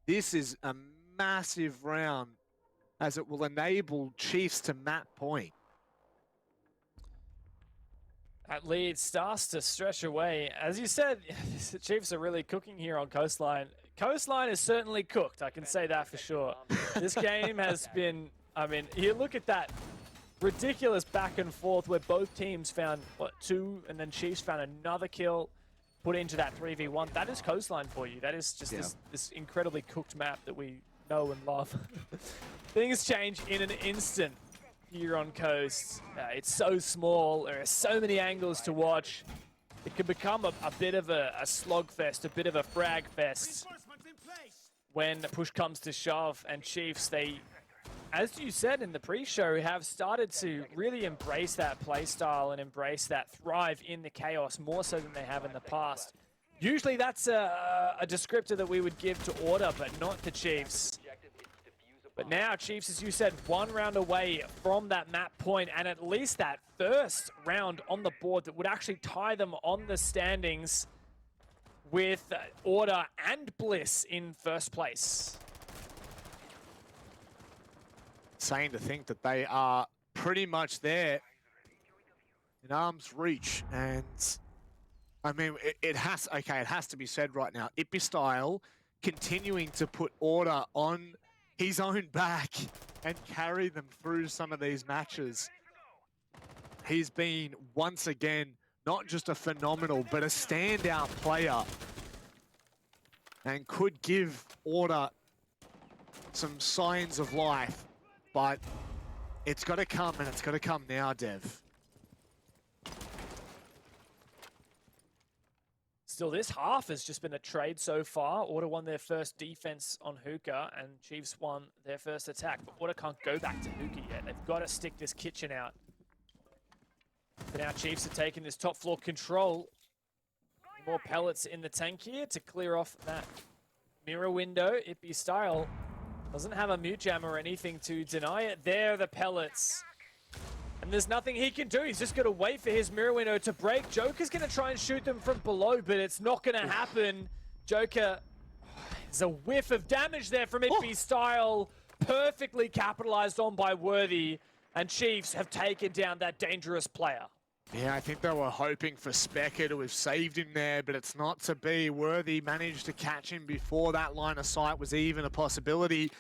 this is a massive round as it will enable Chiefs to map point. That lead starts to stretch away. As you said, the Chiefs are really cooking here on Coastline. Coastline is certainly cooked, I can say that for sure. This game has been, you look at that ridiculous back and forth where both teams found, two, and then Chiefs found another kill, put into that 3v1. That is Coastline for you. That is just this incredibly cooked map that we know and love. Things change in an instant here on Coast. It's so small, there are so many angles to watch. It can become a bit of a slogfest, a bit of a frag fest when push comes to shove. And Chiefs, they, as you said in the pre-show, have started to really embrace that play style and embrace that thrive in the chaos more so than they have in the past. Usually that's a descriptor that we would give to Order, but not to Chiefs. But now Chiefs, as you said, one round away from that map point, and at least that first round on the board that would actually tie them on the standings with Order and Bliss in first place. Insane to think that they are pretty much there in arm's reach. And I mean, it has to be said right now, Ippy style continuing to put Order on his own back and carry them through some of these matches. He's been, once again, not just a phenomenal, but a standout player. And could give Order some signs of life. But it's got to come, and it's got to come now, Dev. Still, this half has just been a trade so far. Order won their first defense on Hookah, and Chiefs won their first attack. But Order can't go back to Hookah yet. They've got to stick this kitchen out. But now Chiefs are taking this top floor control. More pellets in the tank here to clear off that mirror window. Ippy style doesn't have a mute jam or anything to deny it. There are the pellets. And there's nothing he can do. He's just going to wait for his mirror window to break. Joker's going to try and shoot them from below, but it's not going to happen. Joker, there's a whiff of damage there from Ippy style. perfectly capitalized on by Worthy, and Chiefs have taken down that dangerous player. Yeah, I think they were hoping for Specker to have saved him there, but it's not to be. Worthy managed to catch him before that line of sight was even a possibility,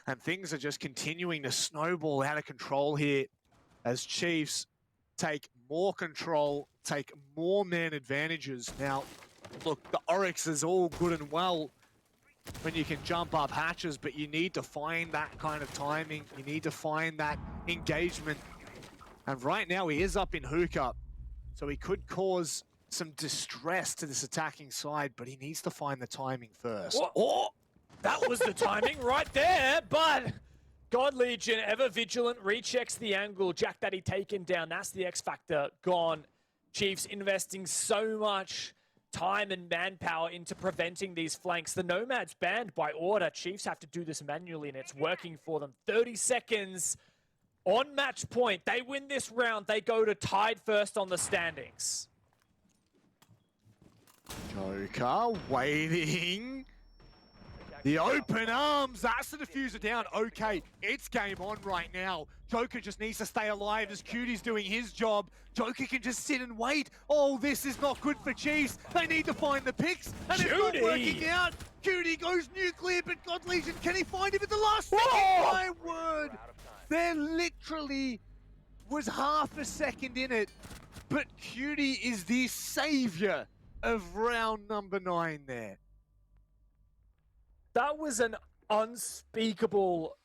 and things are just continuing to snowball out of control here as Chiefs take more control, take more man advantages. Now, look, the Oryx is all good and well when you can jump up hatches, but you need to find that kind of timing. You need to find that engagement. And right now he is up in hookup, so he could cause some distress to this attacking side, but he needs to find the timing first. Oh, that was the timing right there, but God Legion, ever vigilant, rechecks the angle. Jack Daddy taken down. That's the X Factor gone. Chiefs investing so much time and manpower into preventing these flanks. The Nomad's banned by order. Chiefs have to do this manually, and it's working for them. 30 seconds on match point. They win this round. They go to tied first on the standings. Joker waiting. The open arms, that's the diffuser down. Okay, it's game on right now. Joker just needs to stay alive as Cutie's doing his job. Joker can just sit and wait. Oh, this is not good for Chiefs. They need to find the picks, and it's not working out. Cutie goes nuclear, but God Legion, can he find him at the last second? My word, there literally was half a second in it, but Cutie is the savior of round number 9 there. That was an unspeakable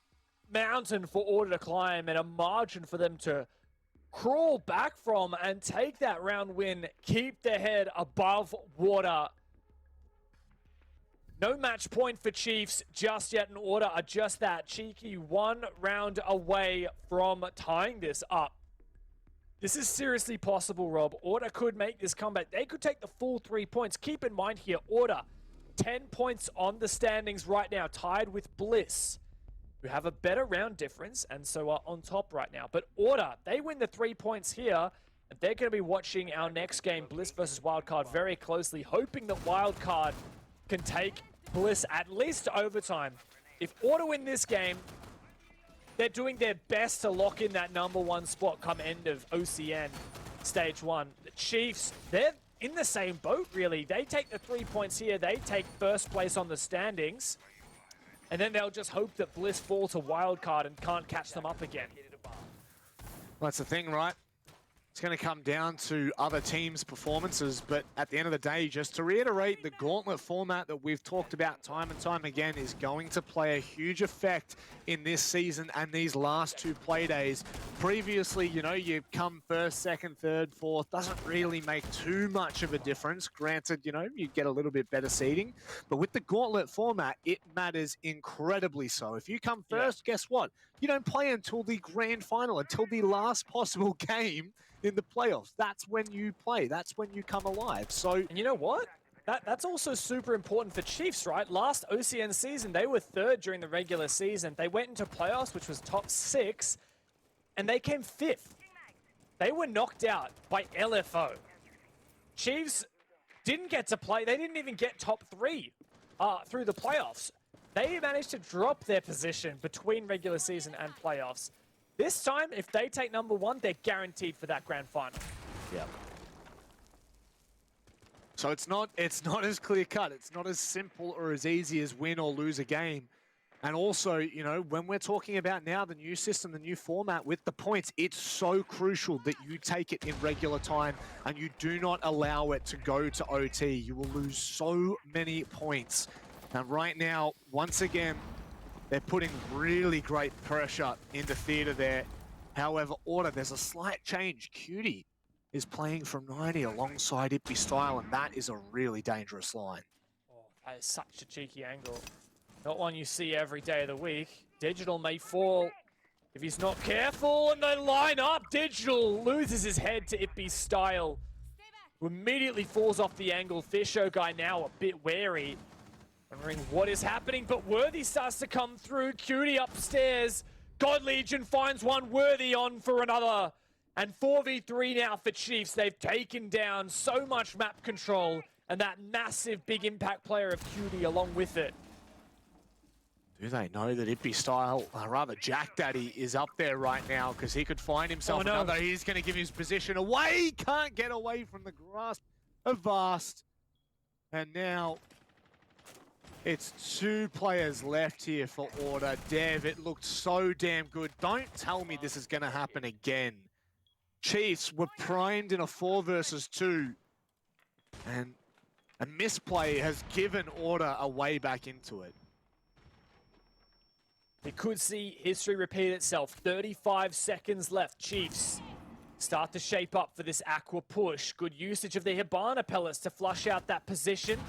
mountain for Order to climb and a margin for them to crawl back from and take that round win, keep their head above water. No match point for Chiefs just yet, and Order are just that cheeky 1 round away from tying this up. This is seriously possible, Rob. Order could make this comeback. They could take the full 3 points. Keep in mind here, Order 10 points on the standings right now, tied with Bliss, who have a better round difference and so are on top right now. But Order, they win the 3 points here, and they're going to be watching our next game, Bliss versus Wildcard, very closely, hoping that Wildcard can take Bliss at least to overtime. If Order win this game, they're doing their best to lock in that #1 spot come end of OCN Stage 1. The Chiefs, they're in the same boat, really. They take the 3 points here. They take first place on the standings. And then they'll just hope that Bliss fall to Wildcard and can't catch them up again. Well, that's the thing, right? It's going to come down to other teams' performances, but at the end of the day, just to reiterate, the gauntlet format that we've talked about time and time again is going to play a huge effect in this season and these last 2 play days. Previously, you know, you come first, second, third, fourth, doesn't really make too much of a difference. Granted, you know, you get a little bit better seeding, but with the gauntlet format, it matters incredibly so. If you come first, guess what? You don't play until the grand final, until the last possible game in the playoffs. That's when you play. That's when you come alive. So, and you know what? That's also super important for Chiefs, right? Last OCN season, they were 3rd during the regular season. They went into playoffs, which was top 6, and they came 5th. They were knocked out by LFO. Chiefs didn't get to play. They didn't even get top 3 through the playoffs. They managed to drop their position between regular season and playoffs. This time, if they take #1, they're guaranteed for that grand final. yeah. So it's not as clear cut. It's not as simple or as easy as win or lose a game. And also, you know, when we're talking about now the new system, the new format with the points, it's so crucial that you take it in regular time and you do not allow it to go to OT. You will lose so many points. And right now, once again, they're putting really great pressure into theater there. However, Order, there's a slight change. Cutie is playing from 90 alongside Ippy Style, and that is a really dangerous line. Oh, that is such a cheeky angle. Not one you see every day of the week. Digital may fall if he's not careful, and they line up. Digital loses his head to Ippy Style, who immediately falls off the angle. Fisho guy now a bit wary, wondering what is happening, but Worthy starts to come through. Cutie upstairs. God Legion finds one. Worthy on for another. And 4v3 now for Chiefs. They've taken down so much map control and that massive big impact player of Cutie along with it. Do they know that Ippy Style, rather Jack Daddy, is up there right now because he could find himself another. He's going to give his position away. Can't get away from the grasp of Vast. And now it's 2 players left here for Order. Dev, it looked so damn good. Don't tell me this is going to happen again. Chiefs were primed in a 4 versus 2. And a misplay has given Order a way back into it. We could see history repeat itself. 35 seconds left. Chiefs start to shape up for this Aqua push. Good usage of the Hibana pellets to flush out that position.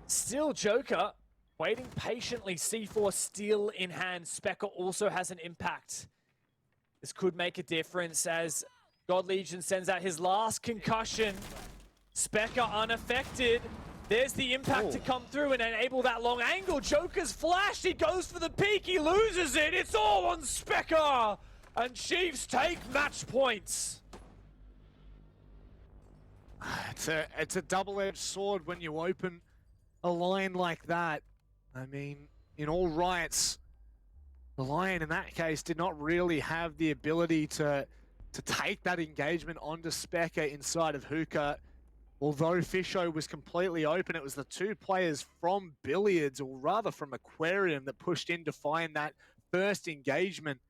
Still Joker waiting patiently. C4 still in hand. Specker also has an impact. This could make a difference as God Legion sends out his last concussion. Specker unaffected. There's the impact to come through and enable that long angle. Joker's flashed. He goes for the peak. He loses it. It's all on Specker. And Chiefs take match points. It's a double-edged sword when you open a line like that. I mean, in all rights, the Lion in that case did not really have the ability to take that engagement onto Specker inside of Hookah. Although Fisho was completely open, it was the 2 players from Billiards, or rather from Aquarium, that pushed in to find that first engagement.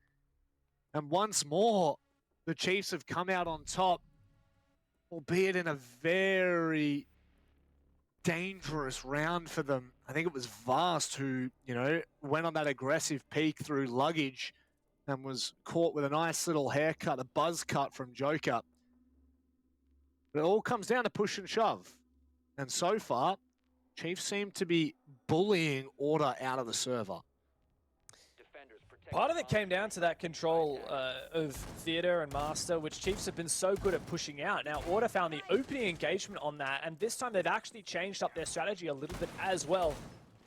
And once more, the Chiefs have come out on top, albeit in a very dangerous round for them. I think it was Vast who, went on that aggressive peek through luggage and was caught with a nice little haircut, a buzz cut from Joker. But it all comes down to push and shove. And so far, Chiefs seem to be bullying Order out of the server. Part of it came down to that control of Theater and Master, which Chiefs have been so good at pushing out. Now, Order found the opening engagement on that, and this time they've actually changed up their strategy a little bit as well.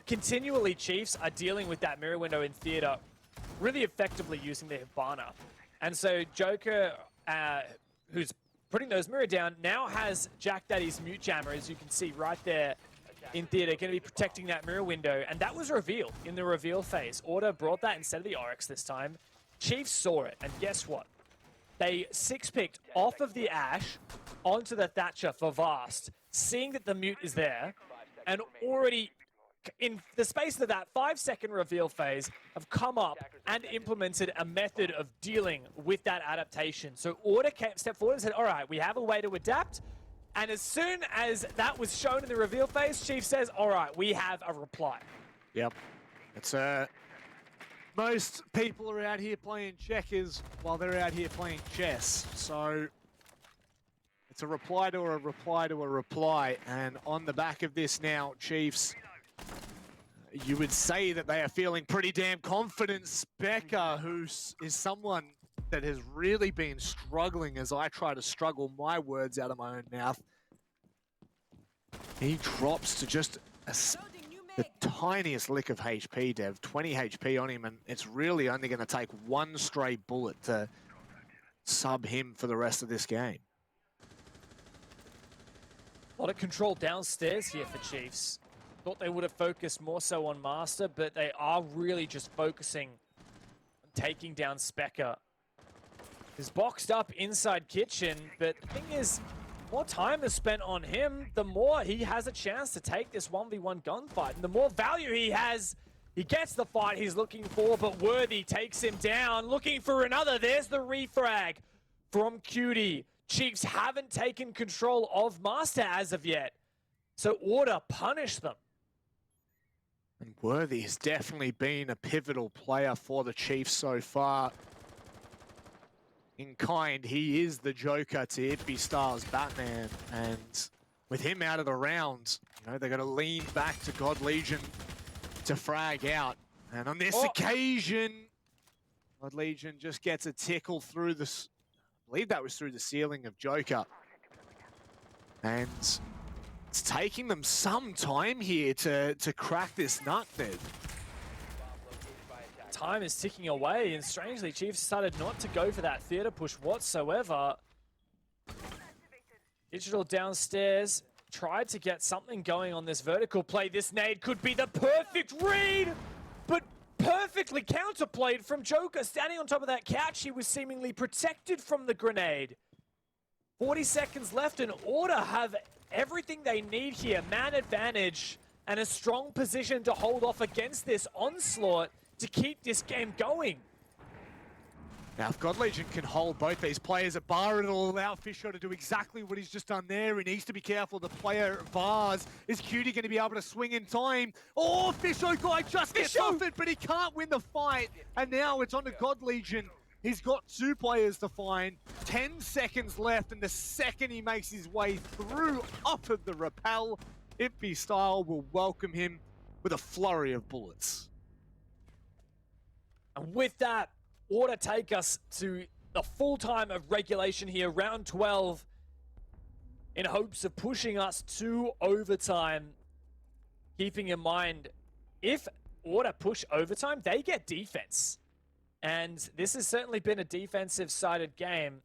Continually, Chiefs are dealing with that mirror window in Theater, really effectively using their Hibana. And so Joker, who's putting those mirror down, now has Jack Daddy's mute jammer, as you can see right there in Theater, going to be protecting that mirror window. And that was revealed in the reveal phase. Order brought that instead of the Oryx this time. Chiefs saw it, and guess what? They 6-picked off of the Ash onto the Thatcher for Vast, seeing that the mute is there, and already in the space of that 5-second reveal phase have come up and implemented a method of dealing with that adaptation. So Order stepped forward and said, all right, we have a way to adapt. And as soon as that was shown in the reveal phase, Chief says, all right, we have a reply. Yep. It's most people are out here playing checkers while they're out here playing chess. So it's a reply to a reply to a reply. And on the back of this now, Chiefs, you would say that they are feeling pretty damn confident. Specker, who is someone that has really been struggling as I try to struggle my words out of my own mouth. He drops to just the tiniest lick of HP, Dev. 20 HP on him, and it's really only going to take 1 stray bullet to sub him for the rest of this game. A lot of control downstairs here for Chiefs. Thought they would have focused more so on Master, but they are really just focusing on taking down Specker. He's boxed up inside kitchen, but the thing is, more time is spent on him, the more he has a chance to take this 1v1 gunfight. And the more value he has, he gets the fight he's looking for, but Worthy takes him down, looking for another. There's the refrag from Cutie. Chiefs haven't taken control of Master as of yet, so Order punish them. And Worthy has definitely been a pivotal player for the Chiefs so far. In kind, he is the Joker to Ippy Star's Batman, and with him out of the round, they're going to lean back to God Legion to frag out. And on this occasion, God Legion just gets a tickle through the, I believe that was through the ceiling of Joker. And it's taking them some time here to crack this nut, Ned. Time is ticking away, and strangely, Chiefs decided not to go for that theater push whatsoever. Digital downstairs, tried to get something going on this vertical play. This nade could be the perfect read, but Perfectly counterplayed from Joker. Standing on top of that couch, he was seemingly protected from the grenade. 40 seconds left, and Order have everything they need here. Man advantage and a strong position to hold off against this onslaught to keep this game going. Now, if God Legion can hold both these players at bar, it'll allow Fisher to do exactly what he's just done there. He needs to be careful. The player Vars, is Cutie going to be able to swing in time? Oh, Fisher guy just gets off it, but he can't win the fight. And now it's on to God Legion. He's got 2 players to find. 10 seconds left, and the second he makes his way through off of the rappel, Ippy Style will welcome him with a flurry of bullets. And with that, Order take us to the full time of regulation here, round 12, in hopes of pushing us to overtime. Keeping in mind, if Order push overtime, they get defense. And this has certainly been a defensive-sided game,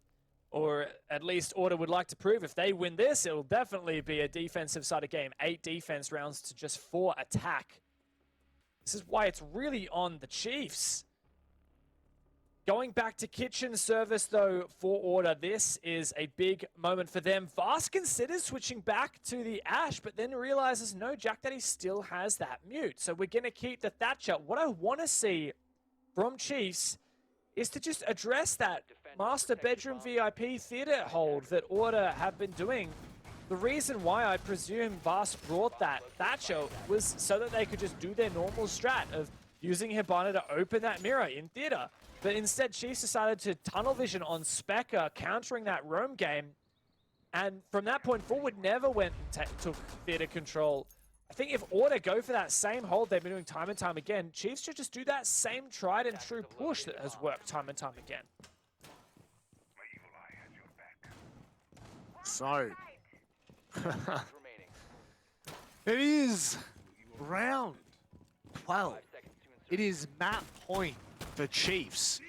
or at least Order would like to prove if they win this, it'll definitely be a defensive-sided game. 8 defense rounds to just 4 attack. This is why it's really on the Chiefs. Going back to kitchen service, though, for Order, this is a big moment for them. Vars considers switching back to the Ash, but then realizes, no, Jack Daddy still has that mute. So we're going to keep the Thatcher. What I want to see from Chiefs is to just address that master bedroom VIP theater hold that Order have been doing. The reason why I presume Vars brought that Thatcher was so that they could just do their normal strat of using Hibana to open that mirror in theater. But instead, Chiefs decided to tunnel vision on Specker, countering that roam game. And from that point forward, never went and took theater control. I think if Order go for that same hold they've been doing time and time again, Chiefs should just do that same tried and true push that has worked time and time again. So, it is round 12. It is map point for Chiefs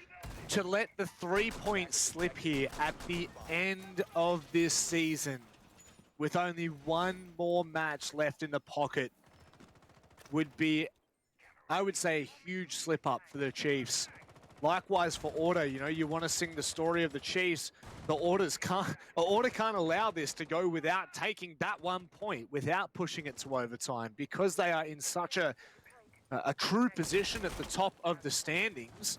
to let the 3-point slip here at the end of this season with only 1 more match left in the pocket would be, I would say, a huge slip up for the Chiefs. Likewise for Order, you know, you want to sing the story of the Chiefs. The Order can't allow this to go without taking that 1 point, without pushing it to overtime, because they are in such a true position at the top of the standings.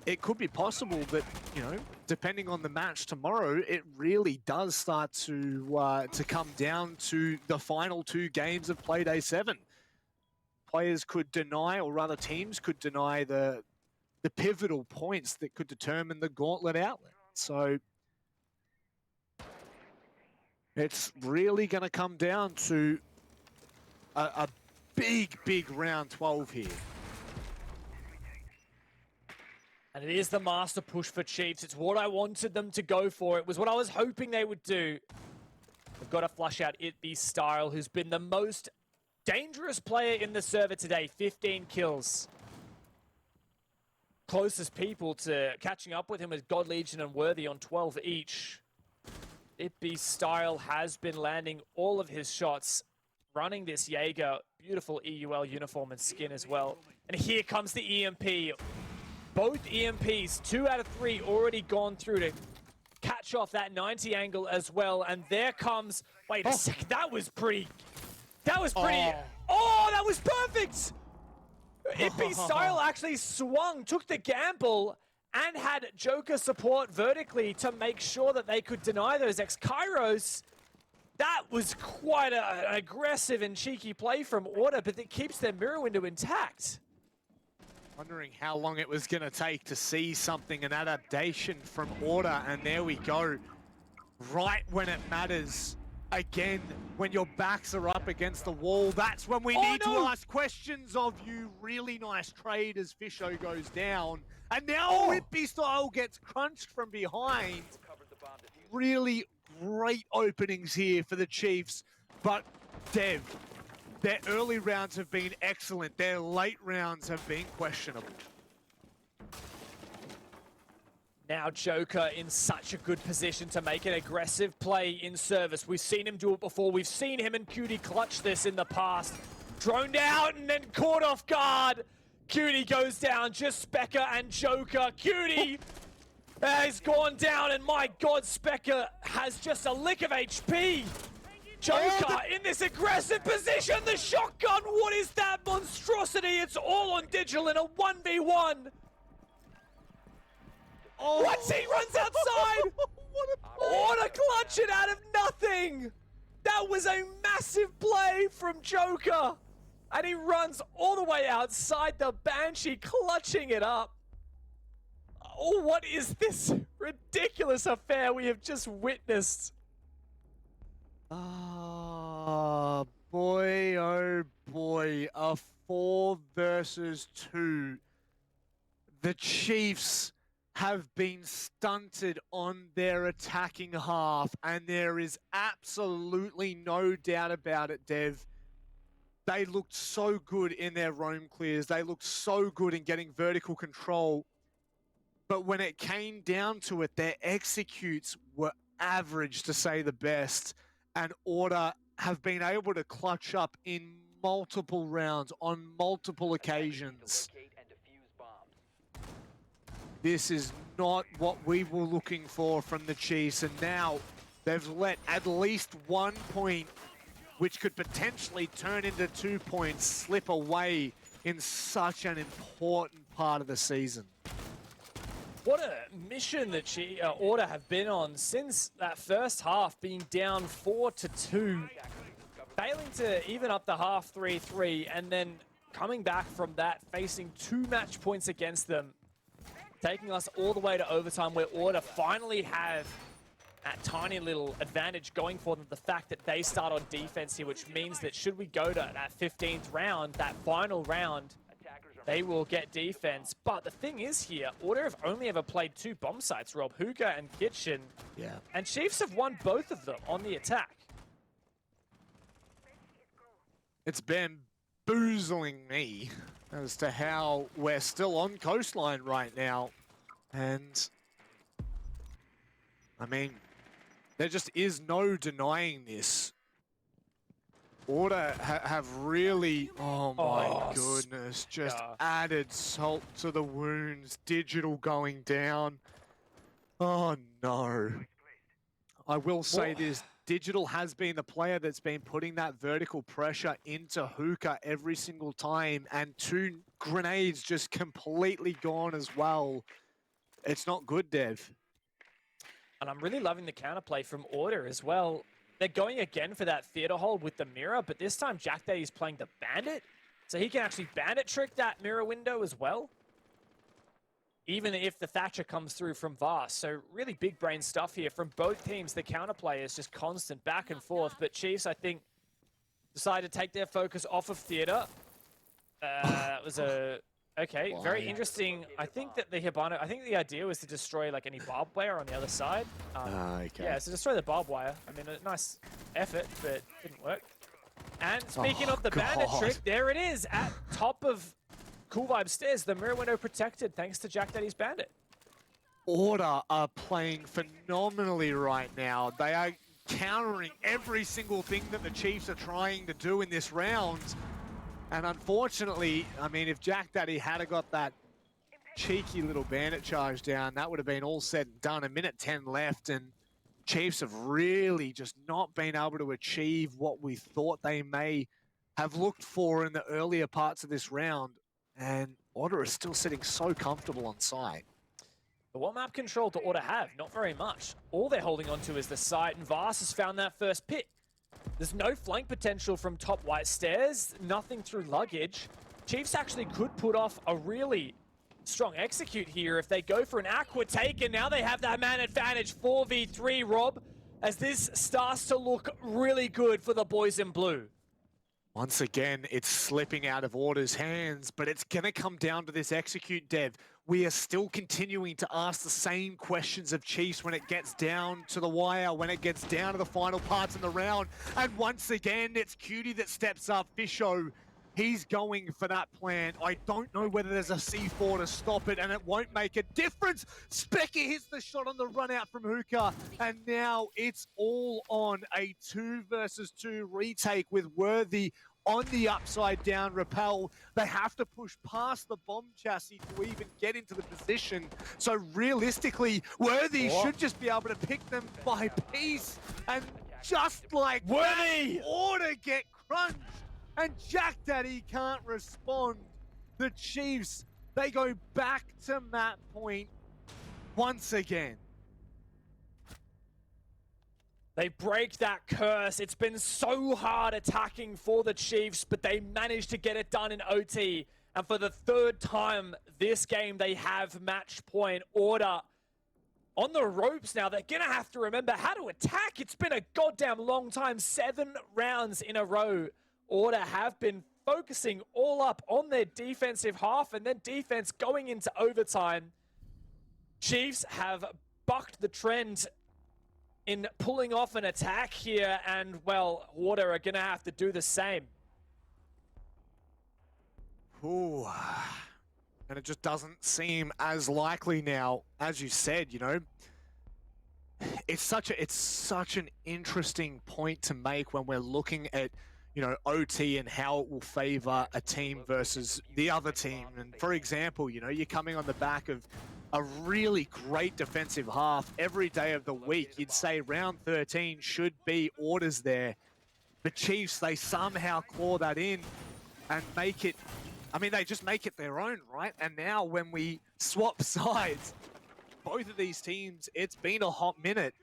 It could be possible that, you know, depending on the match tomorrow, it really does start to come down to the final 2 games of Playday 7. Players could deny, or rather teams could deny the pivotal points that could determine the gauntlet outlet. So it's really going to come down to a big round 12 here. And it is the master push for Chiefs. It's what I wanted them to go for. It was what I was hoping they would do. They've got to flush out Ippy Style, who's been the most dangerous player in the server today. 15 kills. Closest people to catching up with him is God Legion and Worthy on 12 each. Ippy Style has been landing all of his shots, running this Jaeger, beautiful EUL uniform and skin as well. And here comes the EMP. Both EMPs, 2 out of 3 already gone through to catch off that 90 angle as well. And there comes, wait a second, that was pretty, oh, that was perfect! Ippy Style actually swung, took the gamble, and had Joker support vertically to make sure that they could deny those X-Kairos. That was quite an aggressive and cheeky play from Order, but it keeps their mirror window intact. Wondering how long it was going to take to see something, an adaptation from Order, and there we go. Right when it matters. Again, when your backs are up against the wall, that's when we need to ask questions of you. Really nice trade as Fisho goes down. And now Whippy Style gets crunched from behind. Really great openings here for the Chiefs. But Dev, their early rounds have been excellent. Their late rounds have been questionable. Now Joker in such a good position to make an aggressive play in service. We've seen him do it before. We've seen him and Cutie clutch this in the past. Droned out and then caught off guard. Cutie goes down, just Specker and Joker. Cutie has gone down, and my God, Specker has just a lick of HP. Joker in this aggressive position, the shotgun, what is that monstrosity? It's all on Digital in a 1v1. Oh. What? He runs outside! Order clutch it out of nothing! That was a massive play from Joker! And he runs all the way outside the Banshee, clutching it up. Oh, what is this ridiculous affair we have just witnessed? Ah, boy, oh boy, a 4 versus 2. The Chiefs have been stunted on their attacking half, and there is absolutely no doubt about it, Dev. They looked so good in their roam clears. They looked so good in getting vertical control. But when it came down to it, their executes were average, to say the best. And Order have been able to clutch up in multiple rounds on multiple occasions. Locate and defuse bombs. This is not what we were looking for from the Chiefs, and now they've let at least 1 point, which could potentially turn into 2 points, slip away in such an important part of the season. What a mission that Order have been on since that first half, being down 4-2, failing to even up the half 3-3, and then coming back from that, facing 2 match points against them, taking us all the way to overtime, where Order finally have that tiny little advantage going for them, the fact that they start on defense here, which means that should we go to that 15th round, that final round, they will get defense. But the thing is here, Order have only ever played 2 bomb sites, Rob, Hookah and Kitchen. Yeah. And Chiefs have won both of them on the attack. It's bamboozling me as to how we're still on coastline right now. And I mean, there just is no denying this. Order have really, oh my goodness, just added salt to the wounds. Digital going down. Oh no. I will say this, Digital has been the player that's been putting that vertical pressure into Hookah every single time, and 2 grenades just completely gone as well. It's not good, Dev. And I'm really loving the counterplay from Order as well. They're going again for that theater hold with the mirror, but this time Jack Daddy's playing the bandit, so he can actually bandit trick that mirror window as well, even if the Thatcher comes through from Vast. So really big brain stuff here from both teams. The counterplay is just constant back and forth, but Chiefs, I think, decided to take their focus off of theater. That was a... Okay, very interesting. I think that the Hibana, I think the idea was to destroy like any barbed wire on the other side. Okay. Yeah, so destroy the barbed wire. I mean, a nice effort, but didn't work. And speaking of the bandit trick, there it is at top of Cool Vibe stairs. The mirror window protected thanks to Jack Daddy's bandit. Order are playing phenomenally right now. They are countering every single thing that the Chiefs are trying to do in this round. And unfortunately, I mean, if Jack Daddy had got that cheeky little bandit charge down, that would have been all said and done. 1:10 left, and Chiefs have really just not been able to achieve what we thought they may have looked for in the earlier parts of this round. And Order is still sitting so comfortable on site. But what map control do Order have? Not very much. All they're holding on to is the site, and Vast has found that first pit. There's no flank potential from top white stairs, nothing through luggage. Chiefs actually could put off a really strong execute here if they go for an aqua take, and now they have that man advantage 4v3, Rob, as this starts to look really good for the boys in blue. Once again, it's slipping out of Order's hands, but it's going to come down to this execute, Dev. We are still continuing to ask the same questions of Chiefs when it gets down to the wire, when it gets down to the final parts in the round. And once again, it's Cutie that steps up. Fisho, he's going for that plan. I don't know whether there's a C4 to stop it, and it won't make a difference. Specky hits the shot on the run out from Hookah, and now it's all on a 2 versus 2 retake with Worthy on the upside down rappel. They have to push past the bomb chassis to even get into the position. So realistically, Worthy should just be able to pick them by piece. And just like Worthy! that, Order get crunched. And Jack Daddy can't respond. The Chiefs, they go back to map point once again. They break that curse. It's been so hard attacking for the Chiefs, but they managed to get it done in OT. And for the third time this game, they have match point. Order on the ropes now. They're going to have to remember how to attack. It's been a goddamn long time. 7 rounds in a row. Order have been focusing all up on their defensive half and then defense going into overtime. Chiefs have bucked the trend in pulling off an attack here, and, well, Order are going to have to do the same. Ooh. And it just doesn't seem as likely now. As you said, you know, it's such an interesting point to make when we're looking at, you know, OT and how it will favor a team versus the other team. And for example, you know, you're coming on the back of a really great defensive half every day of the week. You'd say round 13 should be Orders there. The Chiefs, they somehow claw that in and make it, I mean, they just make it their own, right? And now when we swap sides, both of these teams, it's been a hot minute.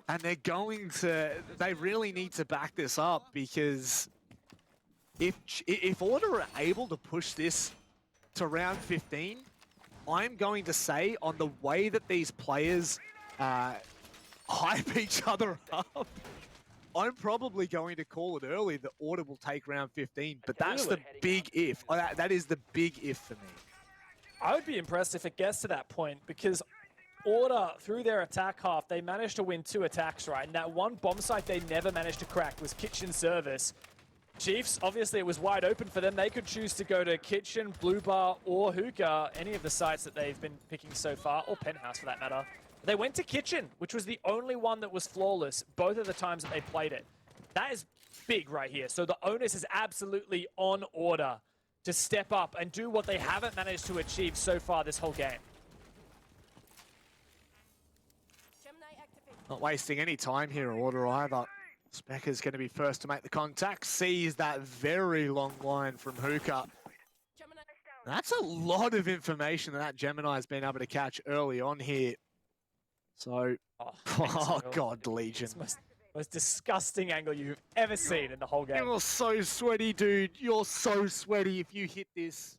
And they're going to, they really need to back this up, because if Order are able to push this to round 15, I'm going to say, on the way that these players hype each other up, I'm probably going to call it early that Order will take round 15, but that's the big if. That is the big if for me. I would be impressed if it gets to that point, because Order, through their attack half, they managed to win 2 attacks, right? And that one bomb site they never managed to crack was Kitchen Service. Chiefs, obviously it was wide open for them. They could choose to go to Kitchen, Blue Bar, or Hookah, any of the sites that they've been picking so far, or Penthouse for that matter. They went to Kitchen, which was the only one that was flawless both of the times that they played it. That is big right here. So the onus is absolutely on Order to step up and do what they haven't managed to achieve so far this whole game. Not wasting any time here, Order either. Specker's going to be first to make the contact. Sees that very long line from Hookah. That's a lot of information that Gemini's been able to catch early on here. So, oh God, Legion. It's the most disgusting angle you've ever seen in the whole game. You're so sweaty, dude. You're so sweaty if you hit this.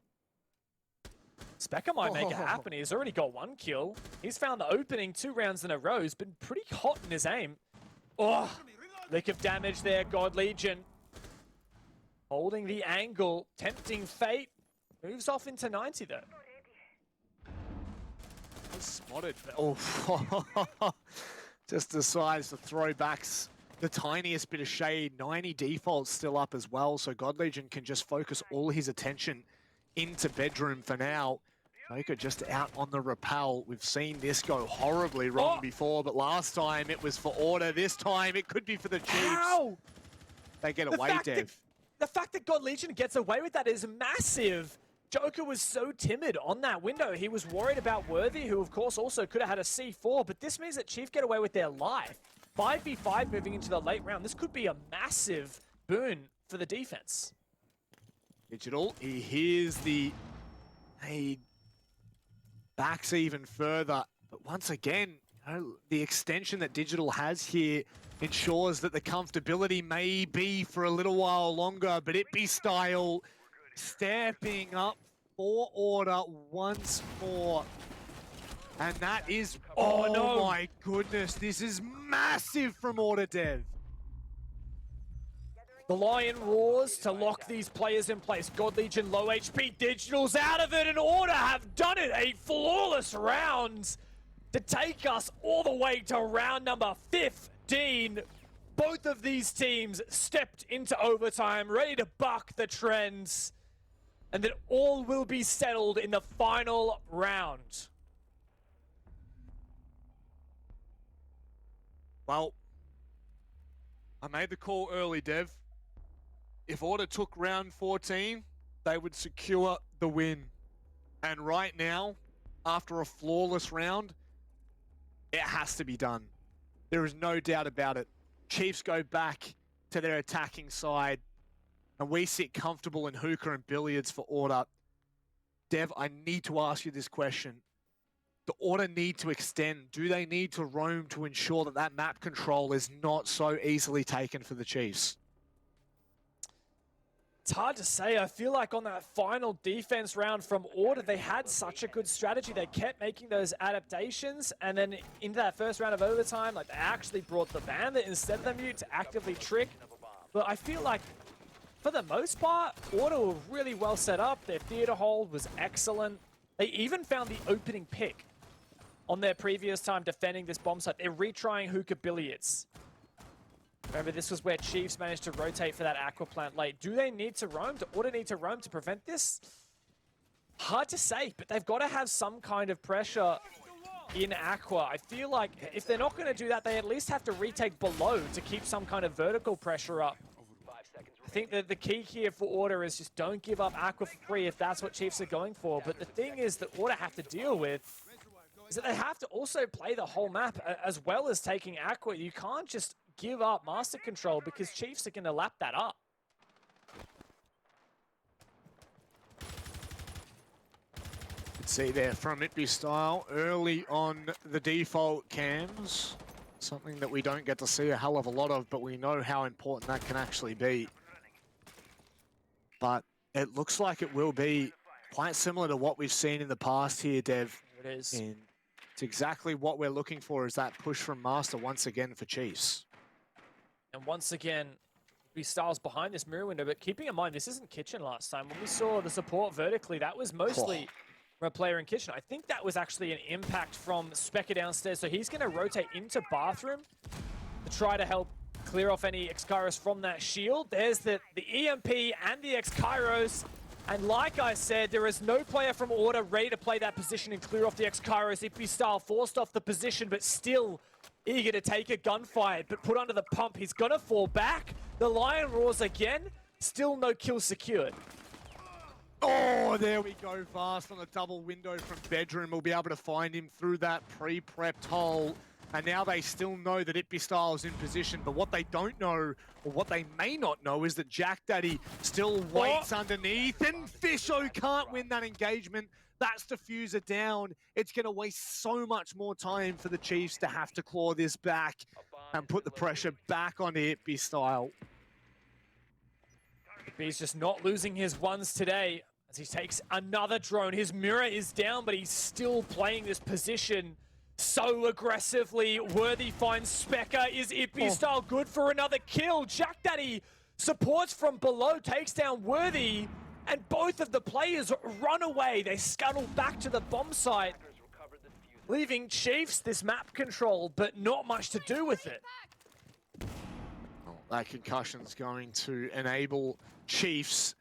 Specker might make it happen. He's already got 1 kill. He's found the opening 2 rounds in a row. He's been pretty hot in his aim. Oh, lick of damage there, God Legion. Holding the angle, tempting fate. Moves off into 90 though. Spotted. Oh, just decides to throw back the tiniest bit of shade. 90 defaults still up as well, so God Legion can just focus all his attention into bedroom for now. Joker just out on the rappel. We've seen this go horribly wrong before, but last time it was for Order. This time it could be for the Chiefs. How? They get away, Dev. The fact that God Legion gets away with that is massive. Joker was so timid on that window. He was worried about Worthy, who of course also could have had a C4, but this means that Chief get away with their life. 5v5 moving into the late round. This could be a massive boon for the defense. Digital, he hears the... He backs even further, but once again, you know, the extension that Digital has here ensures that the comfortability may be for a little while longer, but it be style stepping up for Order once more. And that is, oh no, my goodness, this is massive from Order, Dev. The Lion roars to lock these players in place. God Legion low HP, Digital's out of it, and Order have done it. A flawless round to take us all the way to round number 15. Both of these teams stepped into overtime, ready to buck the trends, and then all will be settled in the final round. Well, I made the call early, Dev. if Order took round 14, they would secure the win. And right now, after a flawless round, it has to be done. There is no doubt about it. Chiefs go back to their attacking side, and we sit comfortable in hookah and billiards for Order. Dev, I need to ask you this question. The Order need to extend. Do they need to roam to ensure that that map control is not so easily taken for the Chiefs? It's hard to say. I feel like on that final defense round from Order, they had such a good strategy. They kept making those adaptations, and then into that first round of overtime, like they actually brought the Bandit instead of the Mute to actively trick. But I feel like, for the most part, Order were really well set up. Their theater hold was excellent. They even found the opening pick on their previous time defending this bomb site. They're retrying hookah billiards. Remember, this was where Chiefs managed to rotate for that aqua plant late. Do they need to roam? Do Order need to roam to prevent this? Hard to say, but they've got to have some kind of pressure in aqua. I feel like if they're not going to do that, they at least have to retake below to keep some kind of vertical pressure up. I think that the key here for Order is just don't give up aqua for free if that's what Chiefs are going for. But the thing is that Order have to deal with is that they have to also play the whole map as well as taking aqua. You can't just give up master control because Chiefs are going to lap that up. You can see there from itbstyle early on the default cams. Something that we don't get to see a hell of a lot of, but we know how important that can actually be. But it looks like it will be quite similar to what we've seen in the past here, Dev. It is. And it's exactly what we're looking for, is that push from Master once again for Chiefs. And once again, itbstyle's behind this mirror window, but keeping in mind, this isn't Kitchen last time. When we saw the support vertically, that was mostly from a player in Kitchen. I think that was actually an impact from Specker downstairs, so he's going to rotate into Bathroom to try to help clear off any X-Kairos from that shield. There's the EMP and the X-Kairos. And like I said, there is no player from Order ready to play that position and clear off the X-Kairos. itbstyle forced off the position, but still eager to take a gunfight, but put under the pump. He's gonna fall back. The Lion roars again. Still no kill secured. Oh, there we go, fast on a double window from Bedroom. We'll be able to find him through that pre-prepped hole. And now they still know that itbstyle is in position, but what they don't know, or what they may not know, is that Jack Daddy still waits underneath, and Fisho can't win that engagement. That's diffuser down. It's going to waste so much more time for the Chiefs to have to claw this back and put the pressure back on itbstyle. He's just not losing his ones today as he takes another drone. His mirror is down, but he's still playing this position so aggressively. Worthy finds Specker. Is itbstyle good for another kill? Jack Daddy supports from below, takes down Worthy, and both of the players run away. They scuttle back to the bomb site, leaving Chiefs this map control, but not much to do with it. Well, that concussion's going to enable Chiefs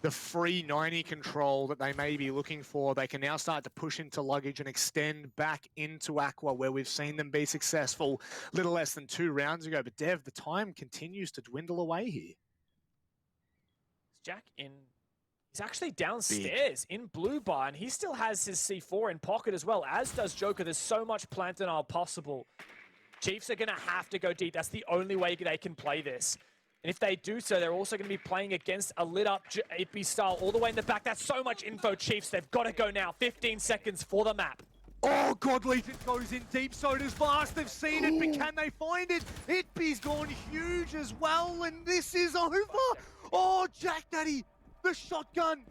the free 90 control that they may be looking for. They can now start to push into luggage and extend back into Aqua, where we've seen them be successful little less than 2 rounds ago. But Dev, the time continues to dwindle away here. Jack in... He's actually downstairs in Blue Bar, and he still has his C4 in pocket as well, as does Joker. There's so much plant denial possible. Chiefs are going to have to go deep. That's the only way they can play this. And if they do so, they're also going to be playing against a lit-up itbstyle all the way in the back. That's so much info, Chiefs. They've got to go now. 15 seconds for the map. Oh, Godleaf, it goes in deep. So does Vast. They've seen it, but can they find it? itb's gone huge as well, and this is over. Oh, Jack Daddy, the shotgun.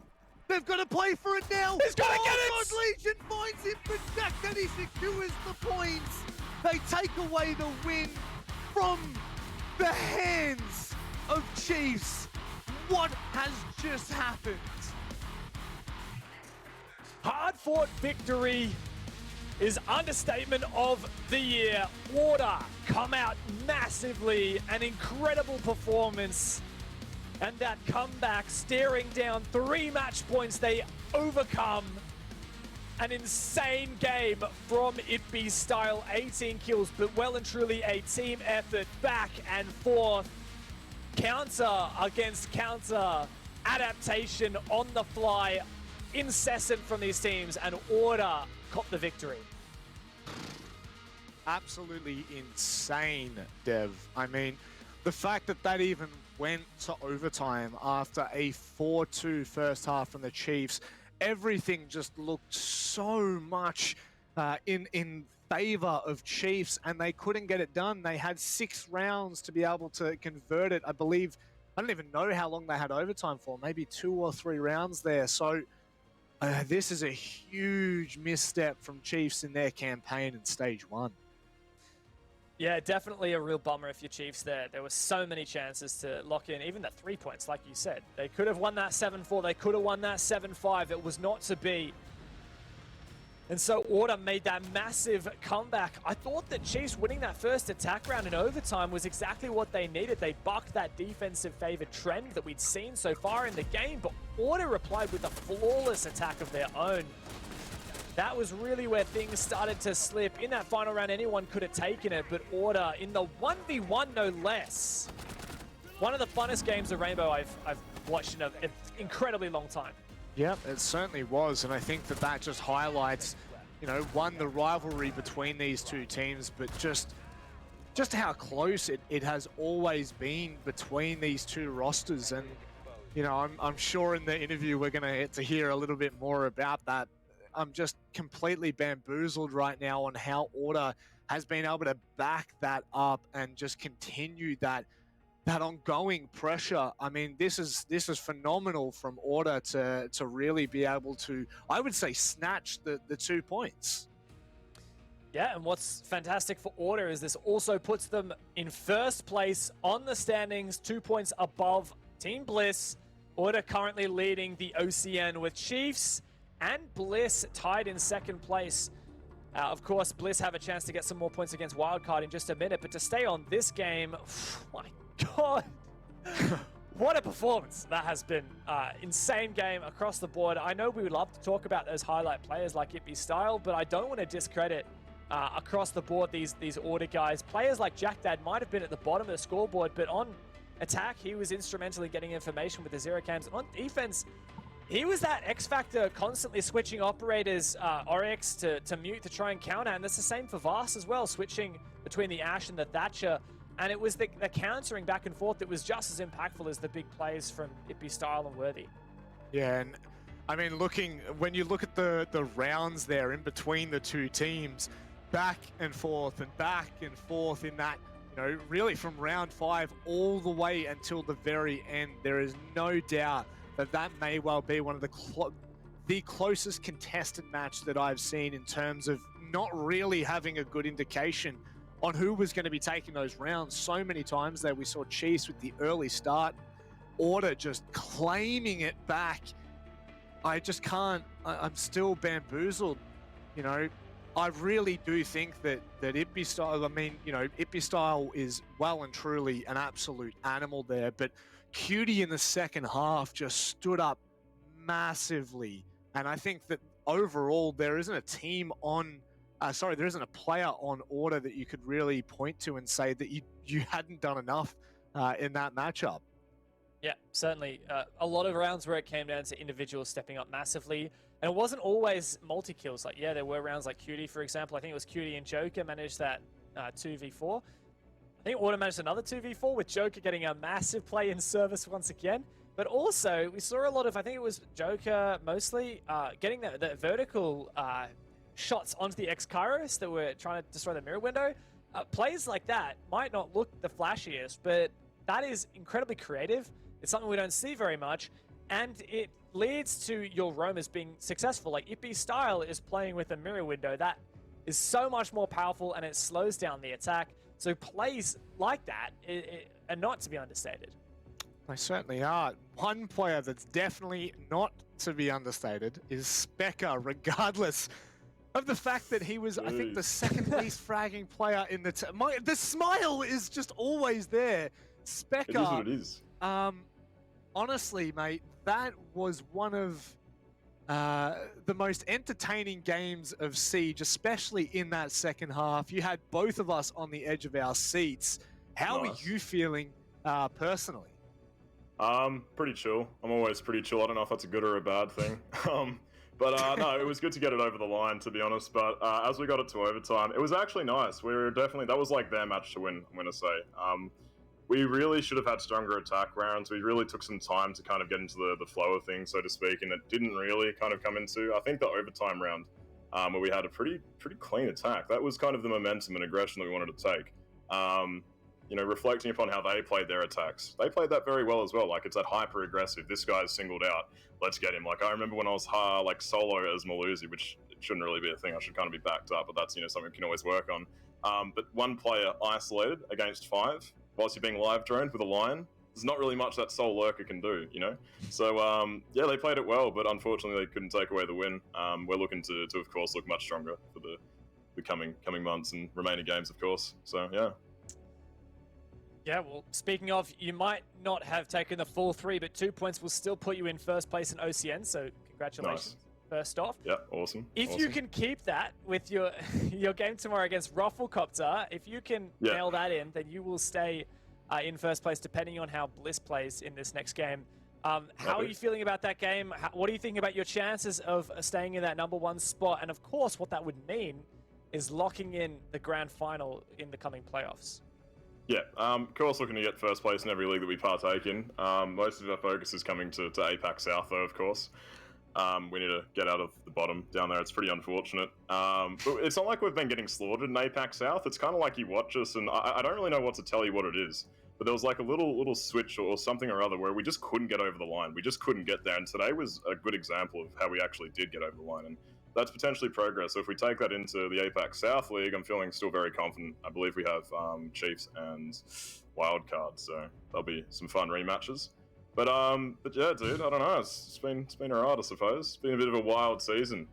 They've got to play for it now. He's got to get it! God Legion finds it, but Jack Daddy secures the points. They take away the win from the hands of Chiefs. What has just happened? Hard-fought victory is understatement of the year. Order come out massively, an incredible performance. And that comeback, staring down 3 match points, they overcome an insane game from itbstyle. 18 kills, but well and truly a team effort, back and forth. counter against counter adaptation on the fly, incessant from these teams, and Order caught the victory. Absolutely insane, Dev. I mean, the fact that that even went to overtime after a 4-2 first half from the Chiefs, everything just looked so much in favor of Chiefs, and they couldn't get it done. They had 6 rounds to be able to convert it. I believe, I don't even know how long they had overtime for, maybe 2 or 3 rounds there. So this is a huge misstep from Chiefs in their campaign in stage 1. Yeah, definitely a real bummer if you're Chiefs there. There were so many chances to lock in, even the 3 points, like you said. They could have won that 7-4. They could have won that 7-5. It was not to be. And so Order made that massive comeback. I thought that Chiefs winning that first attack round in overtime was exactly what they needed. They bucked that defensive favored trend that we'd seen so far in the game, but Order replied with a flawless attack of their own. That was really where things started to slip. In that final round, anyone could have taken it, but Order in the 1v1 no less. One of the funnest games of Rainbow I've watched in an incredibly long time. Yep, it certainly was, and I think that that just highlights, you know, one, the rivalry between these two teams, but just how close it has always been between these two rosters. And, you know, I'm sure in the interview we're going to get to hear a little bit more about that. I'm just completely bamboozled right now on how Order has been able to back that up and just continue that ongoing pressure. I mean, this is phenomenal from Order to really be able to, I would say, snatch the 2 points. Yeah, and what's fantastic for Order is this also puts them in first place on the standings, 2 points above Team Bliss. Order currently leading the OCN with Chiefs and Bliss tied in second place. Of course, Bliss have a chance to get some more points against Wildcard in just a minute, but to stay on this game, my God, what a performance that has been. Insane game across the board. I know we would love to talk about those highlight players like Ippy Style, but I don't want to discredit across the board these Order guys. Players like Jack Dad might have been at the bottom of the scoreboard, but on attack, he was instrumental in getting information with the zero cams. On defense, he was that X factor, constantly switching operators, Oryx to mute to try and counter, and that's the same for Vast as well, switching between the Ash and the Thatcher. And it was the countering back and forth that was just as impactful as the big plays from Ippy Style and Worthy. Yeah, and I mean, when you look at the rounds there in between the two teams, back and forth in that, you know, really from round 5 all the way until the very end, there is no doubt that may well be one of the closest contested match that I've seen in terms of not really having a good indication on who was going to be taking those rounds. So many times there we saw Chiefs with the early start, Order just claiming it back. I just can't, I'm still bamboozled. You know, I really do think that Ippy Style, I mean, you know, Ippy Style is well and truly an absolute animal there, but Cutie in the second half just stood up massively. And I think that overall there isn't a team on, there isn't a player on Order that you could really point to and say that you hadn't done enough in that matchup. Yeah, certainly. A lot of rounds where it came down to individuals stepping up massively. And it wasn't always multi-kills. Like, yeah, there were rounds like Cutie, for example. I think it was Cutie and Joker managed that 2v4. I think Order managed another 2v4 with Joker getting a massive play in service once again. But also, we saw a lot of, I think it was Joker mostly, getting the vertical shots onto the X-Kairos that were trying to destroy the mirror window. Plays like that might not look the flashiest, but that is incredibly creative. It's something we don't see very much, and it leads to your roamers being successful. Like Ippy Style is playing with a mirror window. That is so much more powerful, and it slows down the attack. So plays like that are not to be understated. They certainly are. One player that's definitely not to be understated is Specker, regardless of the fact that he was, I think, the second least fragging player in the the smile is just always there. Specker. It is what it is. Honestly, mate, that was one of the most entertaining games of Siege, especially in that second half. You had both of us on the edge of our seats. How are you feeling personally? Pretty chill. I'm always pretty chill. I don't know if that's a good or a bad thing. No, it was good to get it over the line, to be honest. But as we got it to overtime, it was actually nice. We were definitely, that was like their match to win, I'm going to say. We really should have had stronger attack rounds. We really took some time to kind of get into the flow of things, so to speak, and it didn't really kind of come into, I think, the overtime round, where we had a pretty clean attack. That was kind of the momentum and aggression that we wanted to take. You know, reflecting upon how they played their attacks, they played that very well as well. Like, it's that hyper aggressive. This guy's singled out. Let's get him. Like, I remember when I was like solo as Malusi, which shouldn't really be a thing. I should kind of be backed up, but that's, you know, something we can always work on. But one player isolated against 5 whilst you're being live droned with a lion. There's not really much that sole lurker can do, you know. So yeah, they played it well, but unfortunately they couldn't take away the win. We're looking to of course look much stronger for the coming months and remaining games, of course. So yeah. Yeah, well, speaking of, you might not have taken the full 3, but 2 points will still put you in first place in OCN, so congratulations. Nice. First off. Yeah, awesome. If you can keep that with your your game tomorrow against Rufflecopter, if you can nail that in, then you will stay in first place, depending on how Bliss plays in this next game. How are you feeling about that game? What do you think about your chances of staying in that #1 spot? And of course, what that would mean is locking in the grand final in the coming playoffs. Yeah, of course looking to get first place in every league that we partake in. Most of our focus is coming to APAC South, though, of course. We need to get out of the bottom down there. It's pretty unfortunate. But it's not like we've been getting slaughtered in APAC South. It's kind of like you watch us, and I don't really know what to tell you what it is. But there was like a little switch or something or other where we just couldn't get over the line. We just couldn't get there. And today was a good example of how we actually did get over the line. And that's potentially progress. So if we take that into the APAC South League, I'm feeling still very confident. I believe we have Chiefs and Wildcard, so there'll be some fun rematches. But yeah, dude, I don't know. It's been alright, I suppose. It's been a bit of a wild season.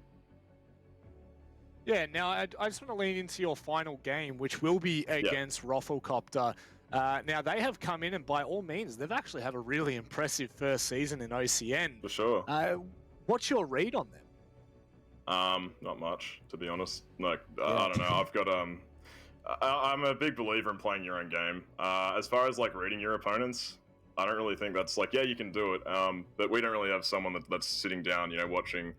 Yeah, now I just want to lean into your final game, which will be against Rufflecopter. Now, they have come in, and by all means, they've actually had a really impressive first season in OCN. For sure. What's your read on them? Not much, to be honest. Like, I don't know. I've got I'm a big believer in playing your own game. As far as like reading your opponents, I don't really think that's like, yeah, you can do it. But we don't really have someone that's sitting down, you know, watching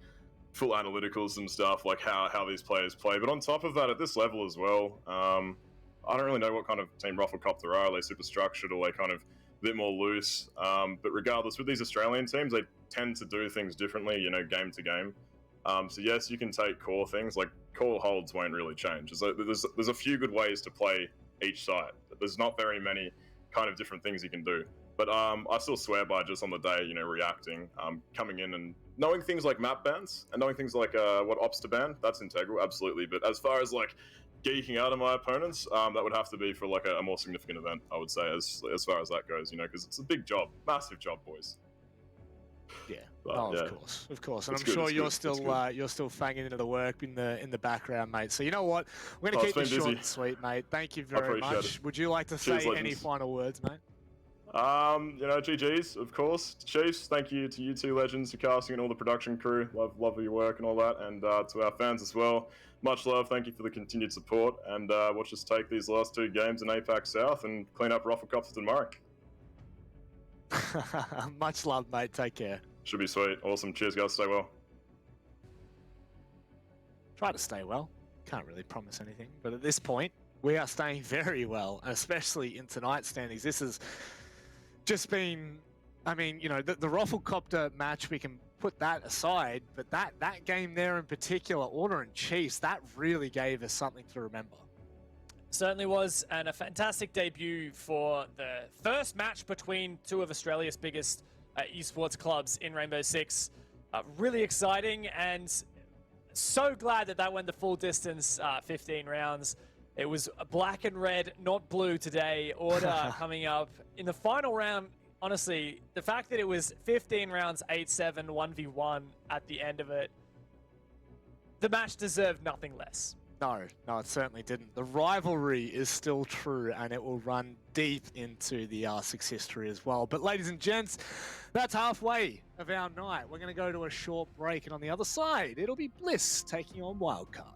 full analyticals and stuff, like how these players play. But on top of that, at this level as well, I don't really know what kind of team Rufflecopter are. Are they super structured, or are they kind of a bit more loose? But regardless, with these Australian teams, they tend to do things differently, you know, game to game. So yes, you can take core things, like core holds won't really change. There's a few good ways to play each side. There's not very many kind of different things you can do. But I still swear by just on the day, you know, reacting, coming in and knowing things like map bans and knowing things like what ops to ban, that's integral, absolutely. But as far as like geeking out of my opponents, that would have to be for like a more significant event, I would say, as far as that goes, you know, because it's a big job, massive job, boys. Yeah, But, of course, and It's I'm good, sure it's you're good, still it's good. you're still fanging into the work in the background, mate. So you know what, we're gonna keep it's this been short busy. and sweet, mate. Thank you very appreciate much. it. Would you like to Cheers, say any legends. final words, mate? You know, GG's, of course. Chiefs, thank you to you two legends, to casting and all the production crew. Love your work and all that. And to our fans as well, much love. Thank you for the continued support. And watch us take these last 2 games in APAC South and clean up Rufflecopter tomorrow. Much love, mate. Take care. Should be sweet. Awesome. Cheers, guys. Stay well. Try to stay well. Can't really promise anything, but at this point, we are staying very well, especially in tonight's standings. This has just been, I mean, you know, the Rufflecopter match, we can put that aside, but that game there in particular, Order and Chiefs, that really gave us something to remember. Certainly was, and a fantastic debut for the first match between 2 of Australia's biggest esports clubs in Rainbow Six. Really exciting, and so glad that went the full distance, 15 rounds. It was black and red, not blue today. Order coming up in the final round. Honestly, the fact that it was 15 rounds, 8-7, 1v1 at the end of it, the match deserved nothing less. No, it certainly didn't. The rivalry is still true, and it will run deep into the R6 history as well. But ladies and gents, that's halfway of our night. We're going to go to a short break, and on the other side, it'll be Bliss taking on Wildcard.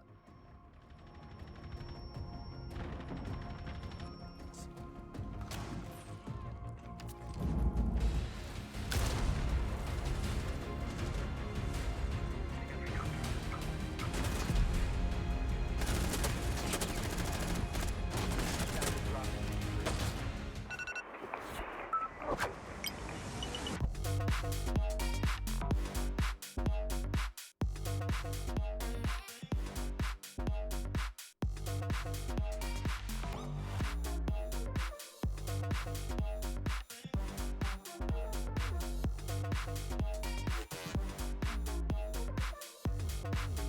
Bye.